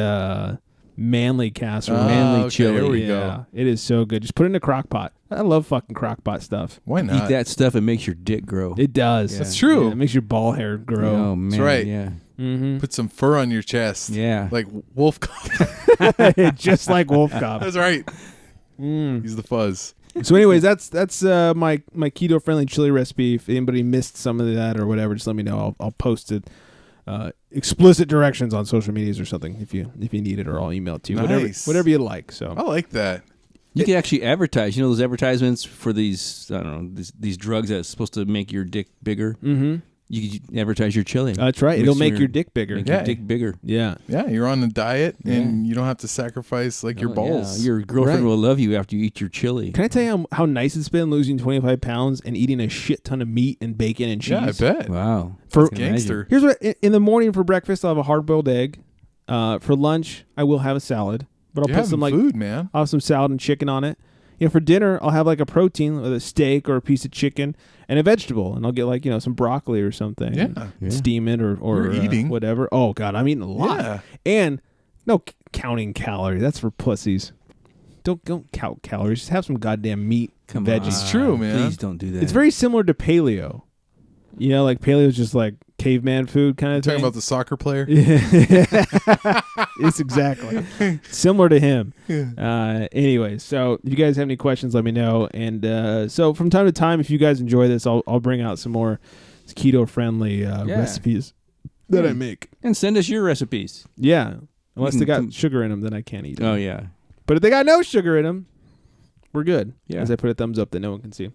manly casserole. Manly chili. There we go. It is so good. Just put it in a crock pot. I love fucking crock pot stuff. Why not? Eat that stuff, it makes your dick grow. It does. Yeah. That's true. Yeah, it makes your ball hair grow. Oh man. That's right. Yeah. Mm-hmm. Put some fur on your chest. Yeah. Like Wolf Cop. Just like Wolf Cop. That's right. He's the fuzz. So anyways, that's my keto friendly chili recipe. If anybody missed some of that or whatever, just let me know. I'll post it. Explicit directions on social medias or something if you need it, or I'll email it to you. Nice. Whatever you like. So I like that. You can actually advertise. You know those advertisements for these, I don't know, these drugs that's supposed to make your dick bigger? Mm-hmm. You can advertise your chili. That's right. It'll make your dick bigger. Make your dick bigger. Yeah. Yeah, you're on a diet and you don't have to sacrifice your balls. Yeah. Your girlfriend will love you after you eat your chili. Can I tell you how nice it's been losing 25 pounds and eating a shit ton of meat and bacon and cheese? Yeah, I bet. Wow. For gangster. Here's what in the morning for breakfast I'll have a hard-boiled egg. For lunch I will have a salad, but I'll put some food, man. I'll have some salad and chicken on it. For dinner I'll have like a protein, with a steak or a piece of chicken and a vegetable, and I'll get like some broccoli or something. Yeah. Steam it or eating whatever. Oh God, I'm eating a lot. Yeah. And no counting calories. That's for pussies. Don't count calories. Just have some goddamn meat and veggies. It's true, man. Please don't do that. It's very similar to paleo. Like paleo is just like caveman food kind of thing. Talking about the soccer player? It's exactly similar to him. Anyway, so if you guys have any questions, let me know. And so from time to time, if you guys enjoy this, I'll bring out some more keto-friendly recipes that I make. And send us your recipes. Yeah. Unless they got sugar in them, then I can't eat them. Oh, yeah. But if they got no sugar in them, we're good. Yeah. As I put a thumbs up that no one can see.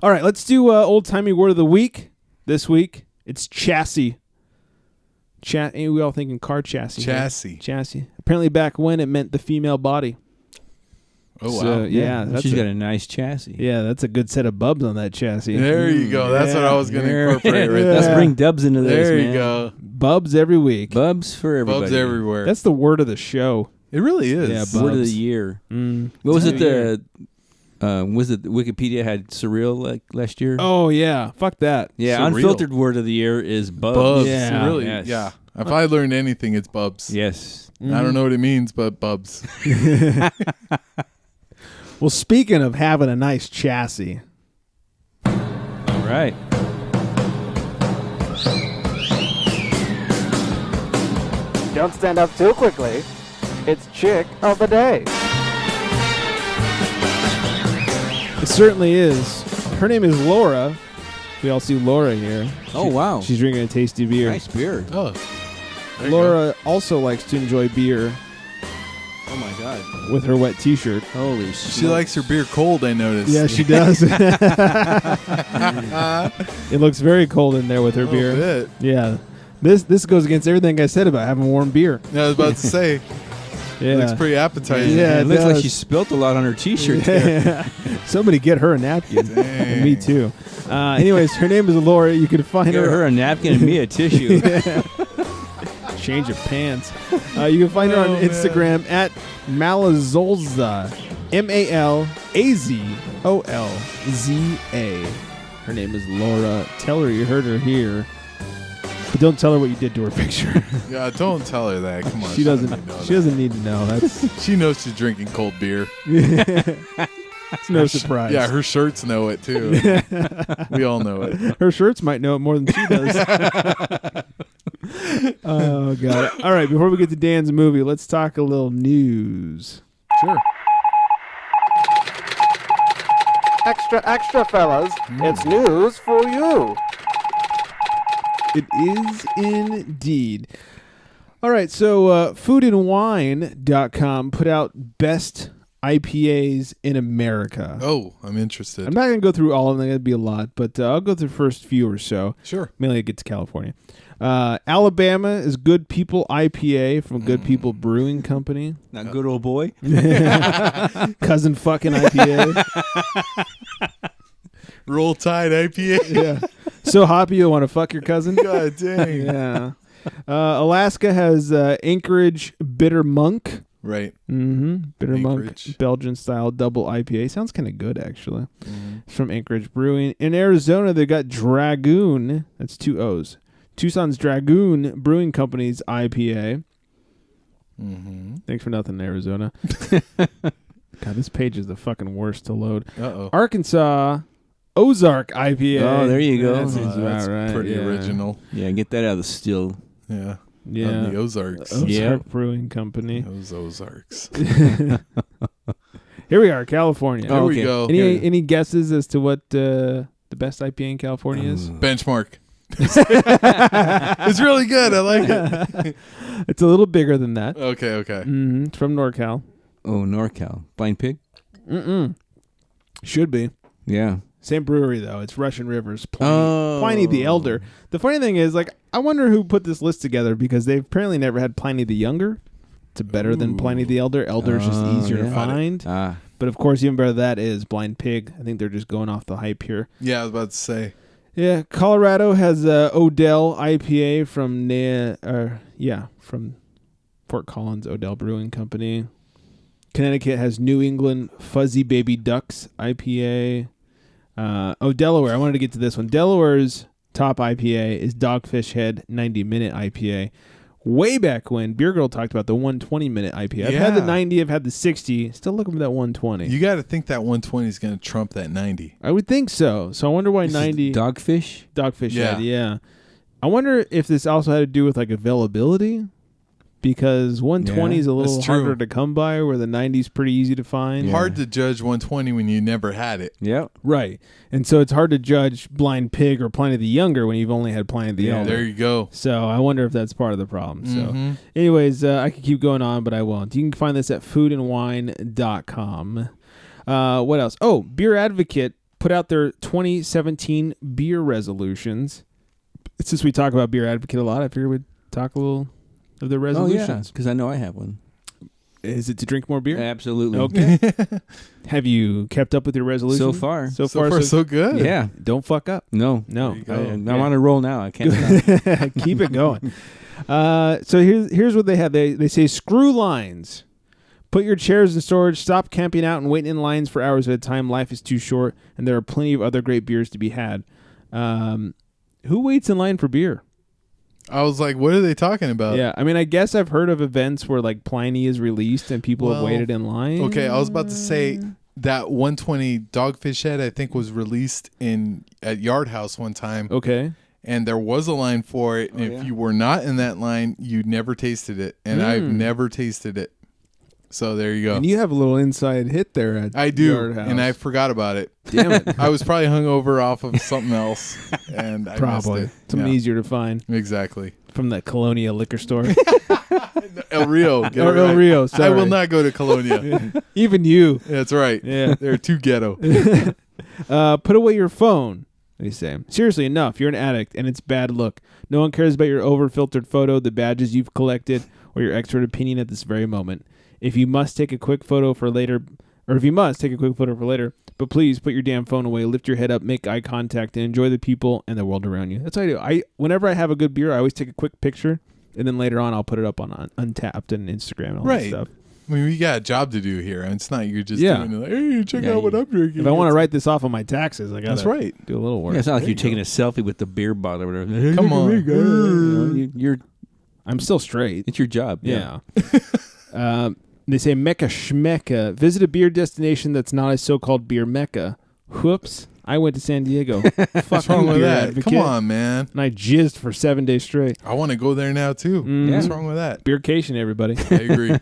All right, let's do old-timey word of the week. This week, it's chassis. We all thinking car chassis. Chassis. Right? Chassis. Apparently back when it meant the female body. Oh, wow. So, yeah. She's got a nice chassis. Yeah, that's a good set of bubs on that chassis. There you go. That's what I was going to incorporate right there. Let's bring dubs into this, There man. you go. Bubs every week. Bubs for everybody. Bubs everywhere. That's the word of the show. It really is. Yeah, Word of the Bubs. year. What was it? Was it Wikipedia had surreal last year? Oh, yeah. Fuck that. Yeah, surreal. unfiltered word of the year is bubs. Bubs. Yeah. Really? Yes. Yeah. If I learned anything, it's bubs. Yes. I don't know what it means, but bubs. Well, speaking of having a nice chassis. right. Don't stand up too quickly. It's Chick of the Day. It certainly is. Her name is Laura. We all see Laura here. Oh, wow. She's drinking a tasty beer. Nice beer. Oh, there you Laura also likes to enjoy beer Oh, my God. with her wet T-shirt. Holy shit. She likes her beer cold, I noticed. Yeah, she does. It looks very cold in there with her A beer. little bit. Yeah. This goes against everything I said about having warm beer. Yeah, I was about to say. Yeah. Looks pretty appetizing. Yeah, it it looks like does. she spilt a lot on her T-shirt there. Somebody get her a napkin. Dang. Me too. Anyways, her name is Laura. You can find Get her a napkin and me a tissue. Change of pants. You can find her on Oh, man. Instagram at Malazolza. MALAZOLZA. Her name is Laura. Tell her you heard her here. But don't tell her what you did to her picture. Yeah, don't tell her that. Come on. She doesn't. need to know She doesn't need to know. That's that. She knows she's drinking cold beer. it's no surprise. Yeah, her shirts know it too. We all know it. Her shirts might know it more than she does. Oh god! All right, before we get to Dan's movie, let's talk a little news. Sure. Extra, extra, fellas. It's news for you. It is indeed. All right, so foodandwine.com put out best IPAs in America. Oh, I'm interested. I'm not going to go through all of them. That'd be a lot, but I'll go through the first few or so. Sure. Mainly I get to California. Alabama is Good People IPA from Good People Brewing Company. Not good old boy. Cousin fucking IPA. Roll Tide IPA. Yeah. So hoppy you want to fuck your cousin? God dang. Yeah. Alaska has Anchorage Bitter Monk. Right. Mm-hmm. Bitter Anchorage. Monk Belgian style double IPA. Sounds kind of good, actually. It's from Anchorage Brewing. In Arizona, they got Dragoon. That's 2 O's. Tucson's Dragoon Brewing Company's IPA. Thanks for nothing, Arizona. God, this page is the fucking worst to load. Uh-oh. Arkansas Ozark IPA. Oh, there you go. That seems That's about right. pretty yeah. original. Yeah, get that out of the still. Yeah. Yeah. On the Ozarks. Ozark Yeah. Brewing Company. Those Ozarks. Here we are, California. There okay. we go. Any guesses as to what the best IPA in California is? Benchmark. It's really good. I like it. It's a little bigger than that. Okay. It's from NorCal. Oh, NorCal. Blind Pig? Should be. Yeah. Same brewery, though. It's Russian River's Pliny the Elder. The funny thing is, like, I wonder who put this list together because they've apparently never had Pliny the Younger. It's better than Pliny the Elder. Elder's just easier to yeah. find. Ah. But, of course, even better than that is Blind Pig. I think they're just going off the hype here. Yeah, I was about to say. Yeah, Colorado has Odell IPA from from Fort Collins Odell Brewing Company. Connecticut has New England Fuzzy Baby Ducks IPA. Delaware. I wanted to get to this one. Delaware's top IPA is Dogfish Head 90-minute IPA. Way back when Beer Girl talked about the 120-minute IPA. I've had the Yeah. 90. I've had the 60. Still looking for that 120. You got to think that 120 is going to trump that 90. I would think so. So I wonder why This is 90. Dogfish? Dogfish Yeah. Head, yeah. I wonder if this also had to do with like availability, because 120 is a little that's true. harder to come by, where the 90 is pretty easy to find. Yeah. Hard to judge 120 when you never had it. Yep. Right. And so it's hard to judge Blind Pig or Pliny the Younger when you've only had Pliny the Elder. There you go. So I wonder if that's part of the problem. So anyways, I could keep going on, but I won't. You can find this at foodandwine.com. What else? Oh, BeerAdvocate put out their 2017 beer resolutions. Since we talk about BeerAdvocate a lot, I figured we'd talk a little of their resolutions. Because I know I have one. Is it to drink more beer? Absolutely. Okay. Have you kept up with your resolution? So far. So So far, so good. Yeah. don't fuck up. No. No. you go. I'm on a roll now. I can't stop. Keep it going. So here's what they have. They say screw lines. Put your chairs in storage. Stop camping out and waiting in lines for hours at a time. Life is too short, and there are plenty of other great beers to be had. Who waits in line for beer? I was like, what are they talking about? Yeah, I mean, I guess I've heard of events where like Pliny is released and people have Well, waited in line. Okay, I was about to say, that 120 Dogfish Head, I think, was released at Yard House one time. Okay. And there was a line for it. And if you were not in that line, you never tasted it. And I've never tasted it. So there you go. And you have a little inside hit there at I do, Yard House. and I forgot about it. Damn it. I was probably hungover off of something else, and I Probably. missed it. Something Yeah. easier to find. Exactly. From the Colonia liquor store. El Rio. Get it El right. Rio, I sorry. will not go to Colonia. Even you. That's right. Yeah. They're too ghetto. Put away your phone. What do you say? Seriously, enough. You're an addict, and it's bad look. No one cares about your over-filtered photo, the badges you've collected, or your expert opinion at this very moment. If you must take a quick photo for later, but please put your damn phone away, lift your head up, make eye contact, and enjoy the people and the world around you. That's what I do. Whenever I have a good beer, I always take a quick picture, and then later on I'll put it up on Untapped and Instagram and all that Right. stuff. I mean, we got a job to do here. It's not you're just doing it like, hey, check out what I'm drinking. If I want to write this off on my taxes, I got That's right. do a little work. Yeah, it's not like you're taking a selfie with the beer bottle or whatever. Come on. You're I'm still straight. it's your job. Yeah. They say Mecca Schmecca. Visit a beer destination that's not a so-called beer mecca. Whoops. I went to San Diego. What's wrong with that? Advocate. Come on, man. And I jizzed for 7 days straight. I want to go there now, too. What's wrong with that? Beercation, everybody. I agree.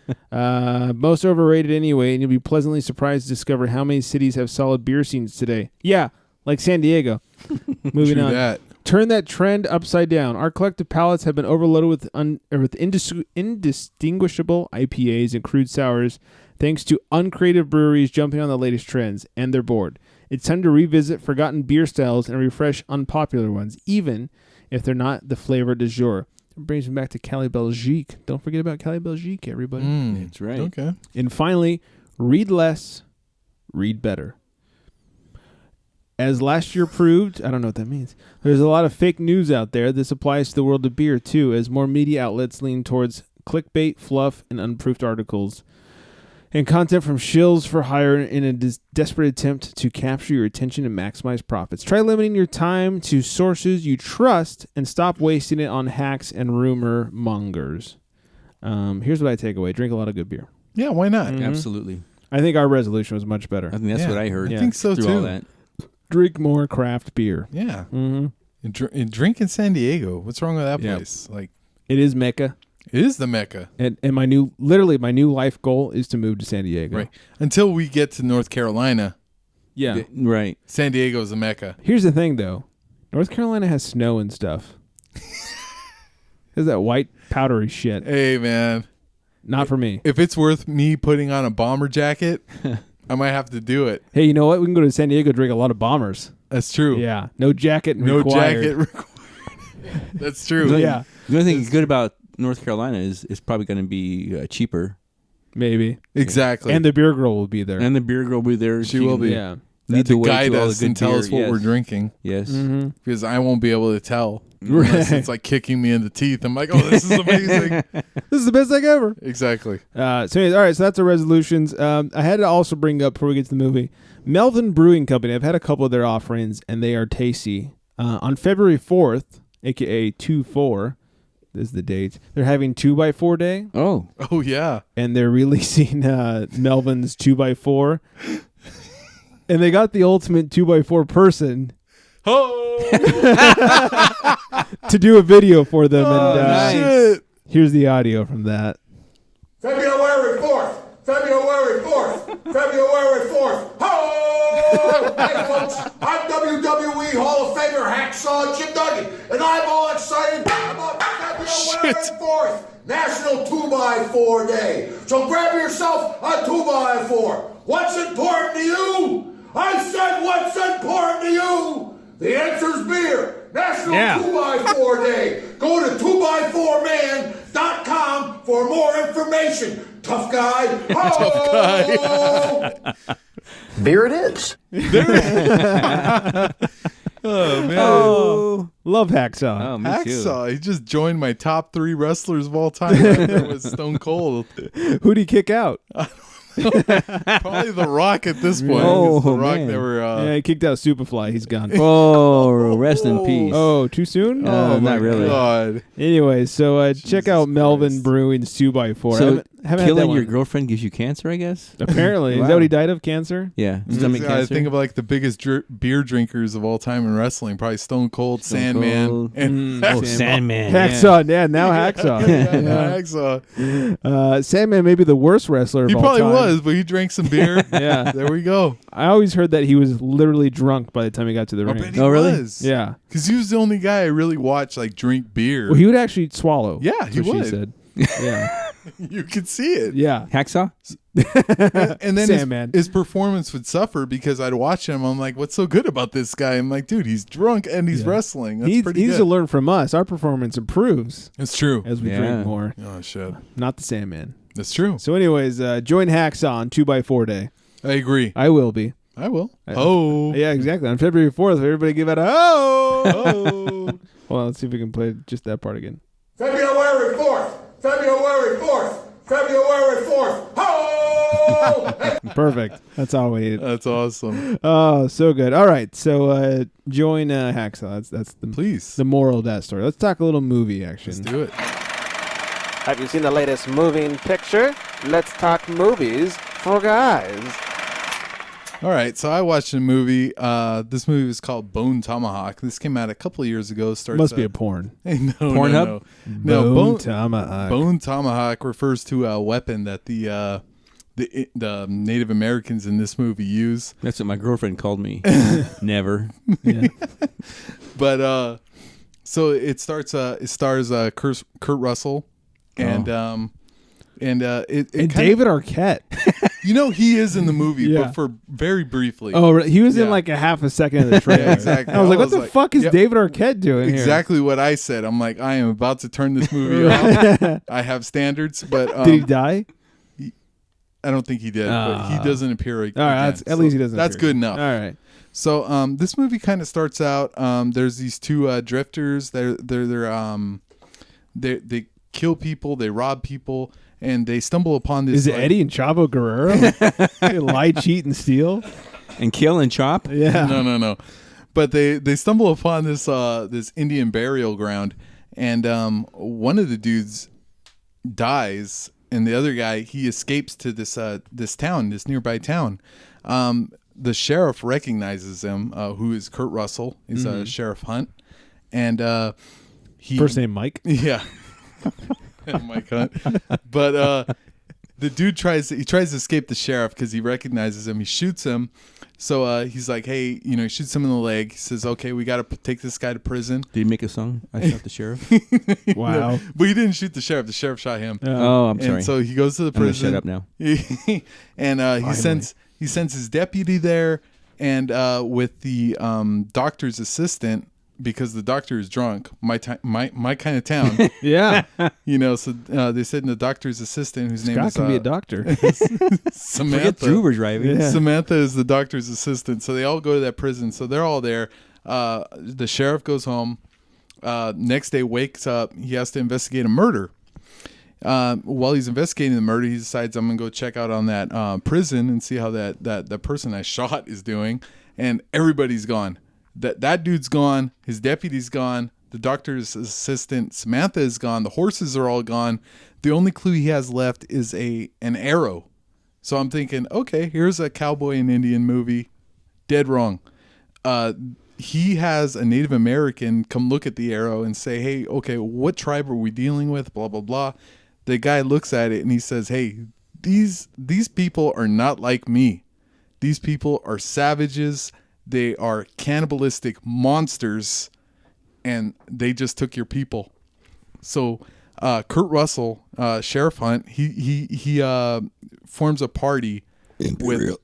Most overrated anyway, and you'll be pleasantly surprised to discover how many cities have solid beer scenes today. Yeah, like San Diego. Moving True on. that. Turn that trend upside down. Our collective palates have been overloaded with indistinguishable IPAs and crude sours thanks to uncreative breweries jumping on the latest trends, and they're bored. It's time to revisit forgotten beer styles and refresh unpopular ones, even if they're not the flavor du jour. It brings me back to Cali Belgique. Don't forget about Cali Belgique, everybody. That's right. Okay. And finally, read less, read better. As last year proved, I don't know what that means. There's a lot of fake news out there. This applies to the world of beer, too, as more media outlets lean towards clickbait, fluff, and unproofed articles, and content from shills for hire in a desperate attempt to capture your attention and maximize profits. Try limiting your time to sources you trust and stop wasting it on hacks and rumor mongers. Here's what I take away. Drink a lot of good beer. Yeah, why not? Absolutely. I think our resolution was much better. I think that's what I heard. I think so, through too. all that. Drink more craft beer. Yeah. Mm-hmm. And drink in San Diego. What's wrong with that Yeah. place? Like, It is Mecca. it is the Mecca. And my new life goal is to move to San Diego. Right. Until we get to North Carolina, Yeah. Right. San Diego's the Mecca. Here's the thing, though. North Carolina has snow and stuff. There's that white powdery shit. Hey, man. Not for me. If it's worth me putting on a bomber jacket, I might have to do it. Hey, you know what? We can go to San Diego, drink a lot of bombers. That's true. Yeah. No jacket No required. jacket required. That's true. Yeah. The only thing good about North Carolina is it's probably going to be cheaper. Maybe. Exactly. And the beer girl will be there. And the beer girl will be there. She will can be. Yeah. Lead to the way guide to all the us good and tell beer. us what Yes. we're drinking. Yes. Mm-hmm. Because I won't be able to tell unless it's like kicking me in the teeth. I'm like, oh, this is amazing. This is the best thing ever. Exactly. So anyways, all right, so that's our resolutions. I had to also bring up, before we get to the movie, Melvin Brewing Company. I've had a couple of their offerings, and they are tasty. On February 4th, a.k.a. 2/4, this is the date, they're having 2x4 day, Oh. Oh, yeah. and they're releasing Melvin's 2x4. And they got the ultimate 2x4 person Oh, to do a video for them. And shit. here's the audio from that. February 4th. February 4th. February 4th. Ho! Hey, folks, I'm WWE Hall of Famer Hacksaw Jim Duggan, and I'm all excited about February 4th, National 2x4 Day. So grab yourself a 2x4. What's important to you? I said, what's important to you? The answer's beer. National 2x4 Day. Go to 2x4man.com for more information. Tough guy. Tough guy. Beer it is. Oh, man. Oh, love Hacksaw. Oh, me too. Hacksaw. He just joined my top 3 wrestlers of all time. That was Stone Cold. Who'd he kick out? Probably The Rock at this point. Oh, It's The Rock man. that were. Yeah, he kicked out Superfly. He's gone. Oh, rest in peace. Oh, too soon? Oh, not my really. God. Anyway, so check out Melvin Brewing's 2x4. So Haven't had that Killing your one. girlfriend gives you cancer, I guess. Apparently, is that what he died of? Cancer? Yeah, stomach I cancer. think of like the biggest beer drinkers of all time in wrestling. Probably Stone Cold, Stone Sandman, Cold. and Sandman. Hacksaw. Yeah, now Hacksaw. Hacksaw. Sandman may be the worst wrestler of He all probably time. was, but he drank some beer. Yeah. There we go. I always heard that he was literally drunk by the time he got to the I ring. bet he Oh, really? was. Yeah. Because he was the only guy I really watched like drink beer. Well, he would actually swallow. Yeah, That's he what would. She said. Yeah. You could see it. Yeah. Hacksaw? And then Sandman. his performance would suffer because I'd watch him. I'm like, what's so good about this guy? I'm like, dude, he's drunk and he's wrestling. That's He pretty needs good. to learn from us. Our performance improves It's true. as we Yeah. drink more. Oh, shit. Not the Sandman. That's true. So, anyways, join Hacksaw on 2x4 Day. I agree. I will be. I will. Oh. Yeah, exactly. On February 4th, everybody give out a oh. Well, let's see if we can play just that part again. February 4th. February 4th. February 4th. Ho! Perfect. That's all we need. That's awesome. Oh, so good. All right, so join Hacksaw. That's the Please. the moral of that story. Let's talk a little movie action. Let's do it. Have you seen the latest moving picture? Let's talk movies for guys. All right, so I watched a movie. This movie was called Bone Tomahawk. This came out a couple of years ago. Must be a porn. No, Pornhub? No, Bone Tomahawk. Bone Tomahawk refers to a weapon that the Native Americans in this movie use. That's what my girlfriend called me. Never. Yeah. But so it stars Kurt Russell and David Arquette. You know he is in the movie, Yeah. but for very briefly. Oh, he was in Yeah. like a half a second of the trailer. Yeah, exactly. I was like, I what was the like, fuck is yep. David Arquette doing here? Exactly what I said. I'm like, I am about to turn this movie off. I have standards, but Did he die? I don't think he did. But he doesn't appear again. All right, at least he doesn't. That's appear. good enough. All right. So this movie kind of starts out. There's these two drifters. They kill people. They rob people, and they stumble upon this. Is it Eddie and Chavo Guerrero? They lie, cheat, and steal. And kill and chop? Yeah. No. But they stumble upon this this Indian burial ground, and one of the dudes dies, and the other guy, he escapes to this nearby town. The sheriff recognizes him, who is Kurt Russell. He's Sheriff Hunt, and he First name Mike. Yeah. Mike Hunt. But the dude tries to escape the sheriff because he recognizes him. He shoots him. So he's like, hey, he shoots him in the leg. He says, okay, we got to take this guy to prison. Did he make a song? I shot the sheriff. Wow. No, but he didn't shoot the sheriff. The sheriff shot him. Oh, I'm sorry. And so he goes to the I'm gonna prison. shut up now. And he sends his deputy there, and with the doctor's assistant, because the doctor is drunk. My kind of town. Yeah. So they said the doctor's assistant, whose name Scott is can be a doctor. Samantha. Forget Drew was driving. Yeah. Samantha is the doctor's assistant. So they all go to that prison. So they're all there. The sheriff goes home. Next day wakes up. He has to investigate a murder. While he's investigating the murder, he decides, I'm gonna go check out on that prison and see how that person I shot is doing. And everybody's gone. That dude's gone. His deputy's gone. The doctor's assistant Samantha is gone. The horses are all gone. The only clue he has left is an arrow. So I'm thinking, okay, here's a cowboy and Indian movie. Dead wrong. He has a Native American come look at the arrow and say, hey, okay, what tribe are we dealing with? Blah, blah, blah. The guy looks at it and he says, hey, these people are not like me. These people are savages. They are cannibalistic monsters, and they just took your people. So Kurt Russell, Sheriff Hunt, he forms a party with.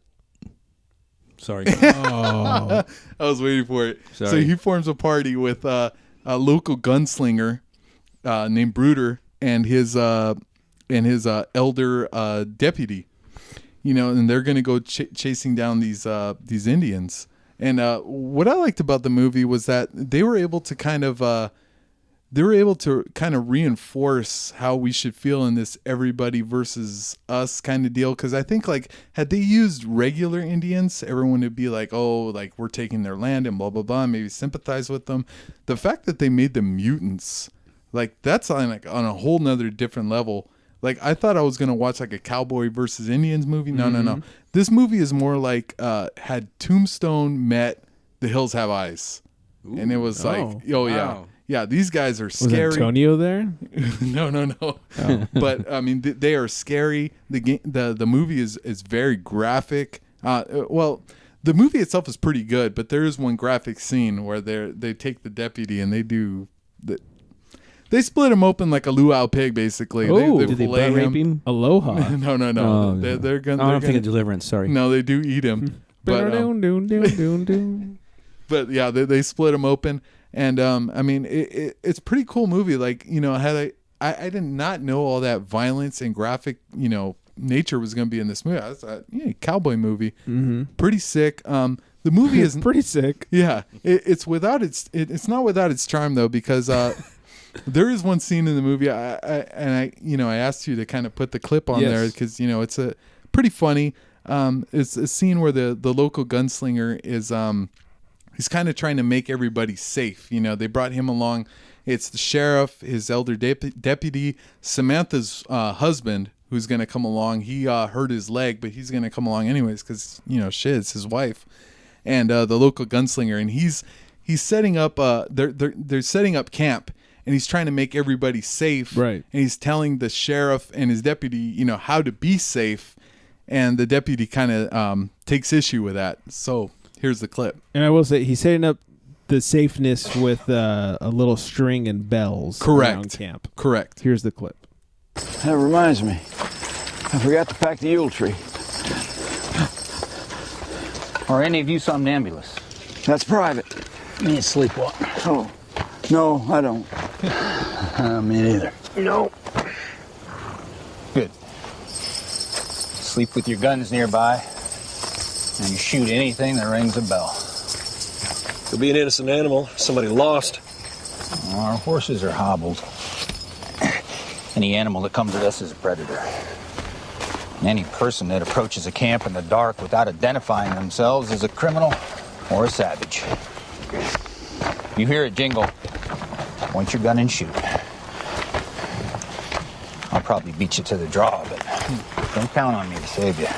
Sorry. I was waiting for it. Sorry. So he forms a party with a local gunslinger named Bruder and his elder deputy. And they're going to go chasing down these Indians. And what I liked about the movie was that they were able to kind of reinforce how we should feel in this everybody versus us kind of deal. Because I think had they used regular Indians, everyone would be like, oh, like we're taking their land and blah blah blah, and maybe sympathize with them. The fact that they made them mutants, that's on a whole nother different level. Like, I thought I was gonna watch like a cowboy versus Indians movie. No. This movie is more like had Tombstone met The Hills Have Eyes, and it was yeah, these guys are scary. Was Antonio there? No. Oh. But I mean, they are scary. The movie is very graphic. Well, the movie itself is pretty good, but there is one graphic scene where they take the deputy and they split him open like a luau pig, basically. Oh, did they butt rape him? Aloha. No. Oh, They're gonna. I'm thinking Deliverance. Sorry. No, they do eat him. But but yeah, they split him open, and I mean, it's a pretty cool movie. Like, you know, I did not know all that violence and graphic, you know, nature was going to be in this movie. I thought, yeah, cowboy movie, pretty sick. The movie is pretty sick. Yeah, it's not without its charm though, because there is one scene in the movie. I asked you to kind of put the clip on there because, you know, it's a pretty funny. It's a scene where the local gunslinger is he's kind of trying to make everybody safe. You know, they brought him along. It's the sheriff, his elder deputy, Samantha's husband, who's going to come along. He hurt his leg, but he's going to come along anyways because, you know, it's his wife, and the local gunslinger, and he's setting up. They're setting up camp, and he's trying to make everybody safe. Right. And he's telling the sheriff and his deputy, you know, how to be safe, and the deputy kind of takes issue with that. So here's the clip. And I will say he's setting up the safeness with a little string and bells around camp. Correct. Here's the clip. That reminds me. I forgot to pack the Yule tree. Are any of you somnambulous? That's private. You need to sleepwalk. Oh, no, I don't. Me neither. No. Good. Sleep with your guns nearby, and you shoot anything that rings a bell. Could be an innocent animal, somebody lost. Our horses are hobbled. Any animal that comes at us is a predator. Any person that approaches a camp in the dark without identifying themselves is a criminal or a savage. You hear it jingle, point your gun and shoot. I'll probably beat you to the draw, but don't count on me to save you.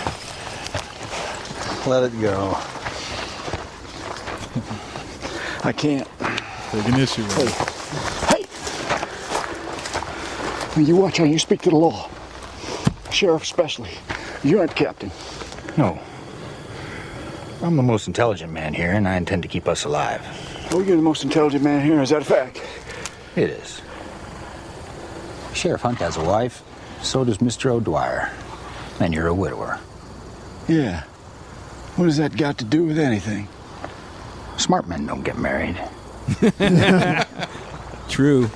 Let it go. I can't. Take an issue with it. Hey! You watch how you speak to the law. Sheriff especially. You aren't captain. No. I'm the most intelligent man here, and I intend to keep us alive. Oh, you're the most intelligent man here. Is that a fact? It is. Sheriff Hunt has a wife. So does Mr. O'Dwyer. And you're a widower. Yeah. What does that got to do with anything? Smart men don't get married. True.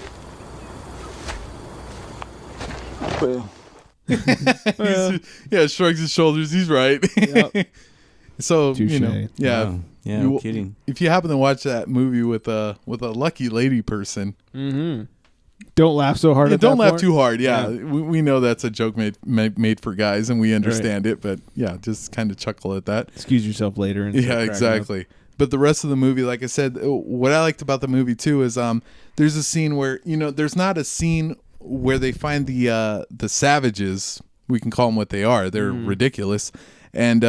Well. Shrugs his shoulders. He's right. Yep. So, Touché. you know, yeah. Wow. Yeah, no kidding. If you happen to watch that movie with a lucky lady person, Don't laugh so hard. don't laugh too hard. Yeah, we know that's a joke made for guys, and we understand it. But yeah, just kind of chuckle at that. Excuse yourself later. And Yeah, exactly. But the rest of the movie, like I said, what I liked about the movie too is there's a scene where, you know, there's not a scene where they find the savages. We can call them what they are. They're ridiculous. And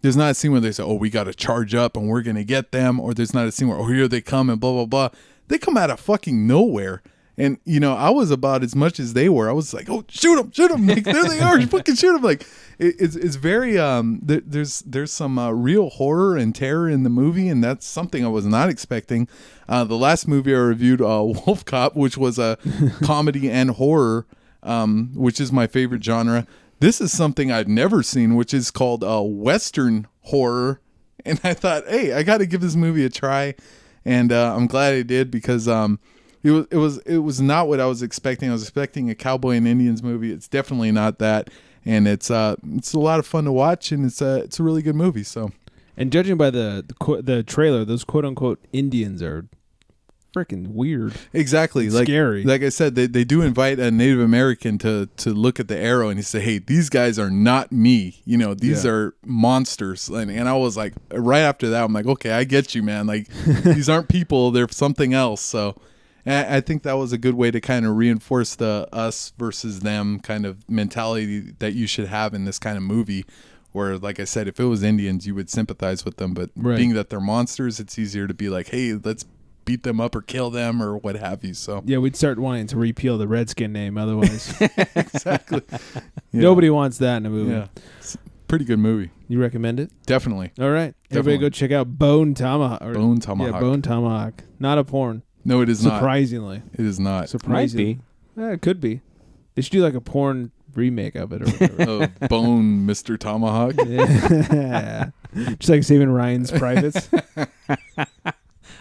there's not a scene where they say, oh, we got to charge up and we're going to get them. Or there's not a scene where, oh, here they come and blah, blah, blah. They come out of fucking nowhere. And, you know, I was about as much as they were. I was like, oh, shoot them. Like, there they are. Fucking shoot them. Like, it's very, there's some real horror and terror in the movie. And that's something I was not expecting. The last movie I reviewed, Wolf Cop, which was a comedy and horror, which is my favorite genre. This is something I'd never seen, which is called Western horror. And I thought, hey, I got to give this movie a try. And I'm glad I did because it was not what I was expecting. I was expecting a cowboy and Indians movie. It's definitely not that. And it's a lot of fun to watch, and it's a really good movie. So, and judging by the trailer, those quote unquote Indians are freaking weird. Exactly. Like, scary. Like I said, they do invite a Native American to look at the arrow, and he say, hey, these guys are not me. You know, these are monsters. And I was like, right after that, I'm like, okay, I get you, man. Like, these aren't people. They're something else. So, And I think that was a good way to kind of reinforce the us versus them kind of mentality that you should have in this kind of movie. Where, like I said, if it was Indians, you would sympathize with them. But being that they're monsters, it's easier to be like, hey, let's beat them up or kill them or what have you. So yeah, we'd start wanting to repeal the Redskin name otherwise. Exactly. Nobody wants that in a movie. Yeah. It's a pretty good movie. You recommend it? Definitely. All right. Everybody go check out Bone Tomahawk. Bone Tomahawk. Yeah, Bone Tomahawk. Not a porn. No, it is not. Surprisingly. It is not. Surprisingly. Might be. It could be. They should do like a porn remake of it or whatever. Bone Mr. Tomahawk. Yeah. Just like Saving Ryan's Privates.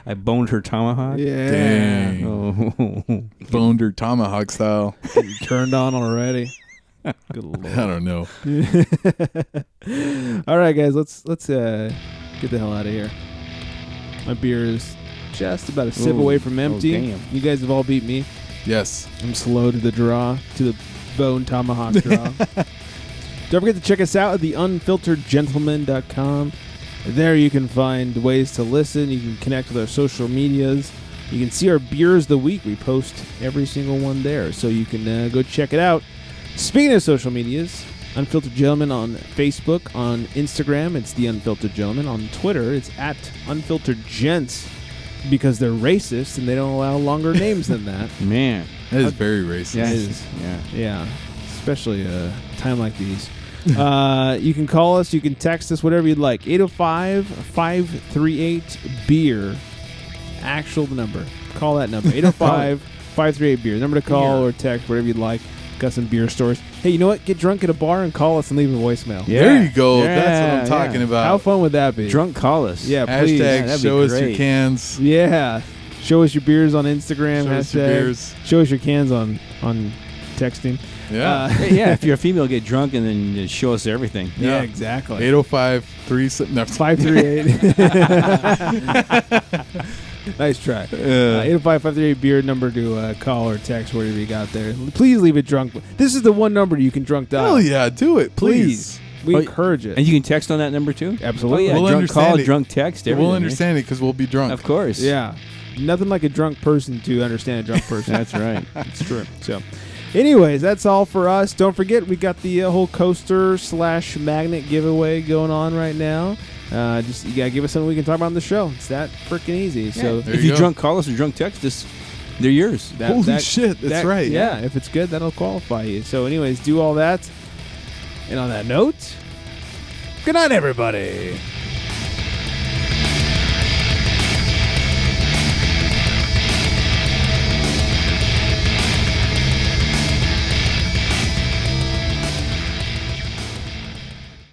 I boned her tomahawk. Yeah. Dang. Oh. Boned her tomahawk style. Getting turned on already. Good Lord. I don't know. All right, guys, let's get the hell out of here. My beer is just about a sip away from empty. Damn. You guys have all beat me. Yes. I'm slow to the draw, to the Bone Tomahawk draw. Don't forget to check us out at theunfilteredgentleman.com. There you can find ways to listen. You can connect with our social medias. You can see our beers of the week. We post every single one there, so you can go check it out. Speaking of social medias, Unfiltered Gentleman on Facebook, on Instagram, it's The Unfiltered Gentleman. On Twitter, it's at Unfiltered Gents, because they're racist and they don't allow longer names than that. Man. That is very racist. Yeah, It is. Yeah. Especially a time like these. You can call us. You can text us. Whatever you'd like. 805-538-BEER. Actual number. Call that number. 805-538-BEER. Number to call or text. Whatever you'd like. Got some beer stories. Hey, you know what? Get drunk at a bar and call us and leave a voicemail. Yeah. There you go. Yeah, That's what I'm talking about. How fun would that be? Drunk call us. Yeah, please. Hashtag that'd be show us your great. cans. Yeah. Show us your beers on Instagram. Show us your Hashtag beers. Show us your cans on texting. Yeah. Yeah, if you're a female, get drunk and then just show us everything. Yeah, exactly. 805-3... Nice try. 805-538-BEER number to call or text, whatever you got there. Please leave it drunk. This is the one number you can drunk dial. Hell yeah, do it, please. We encourage it. And you can text on that number too? Absolutely. Oh, yeah. We'll Drunk understand call, it. drunk text, everything. We'll understand it because we'll be drunk. Of course. Yeah. Nothing like a drunk person to understand a drunk person. That's right. It's true. So, anyways, that's all for us. Don't forget, we got the whole coaster/magnet giveaway going on right now. Just you gotta give us something we can talk about on the show. It's that freaking easy. So There if you you go. drunk call us or drunk text us, they're yours. Holy shit, that's right. Yeah, if it's good, that'll qualify you. So, anyways, do all that. And on that note, good night, everybody.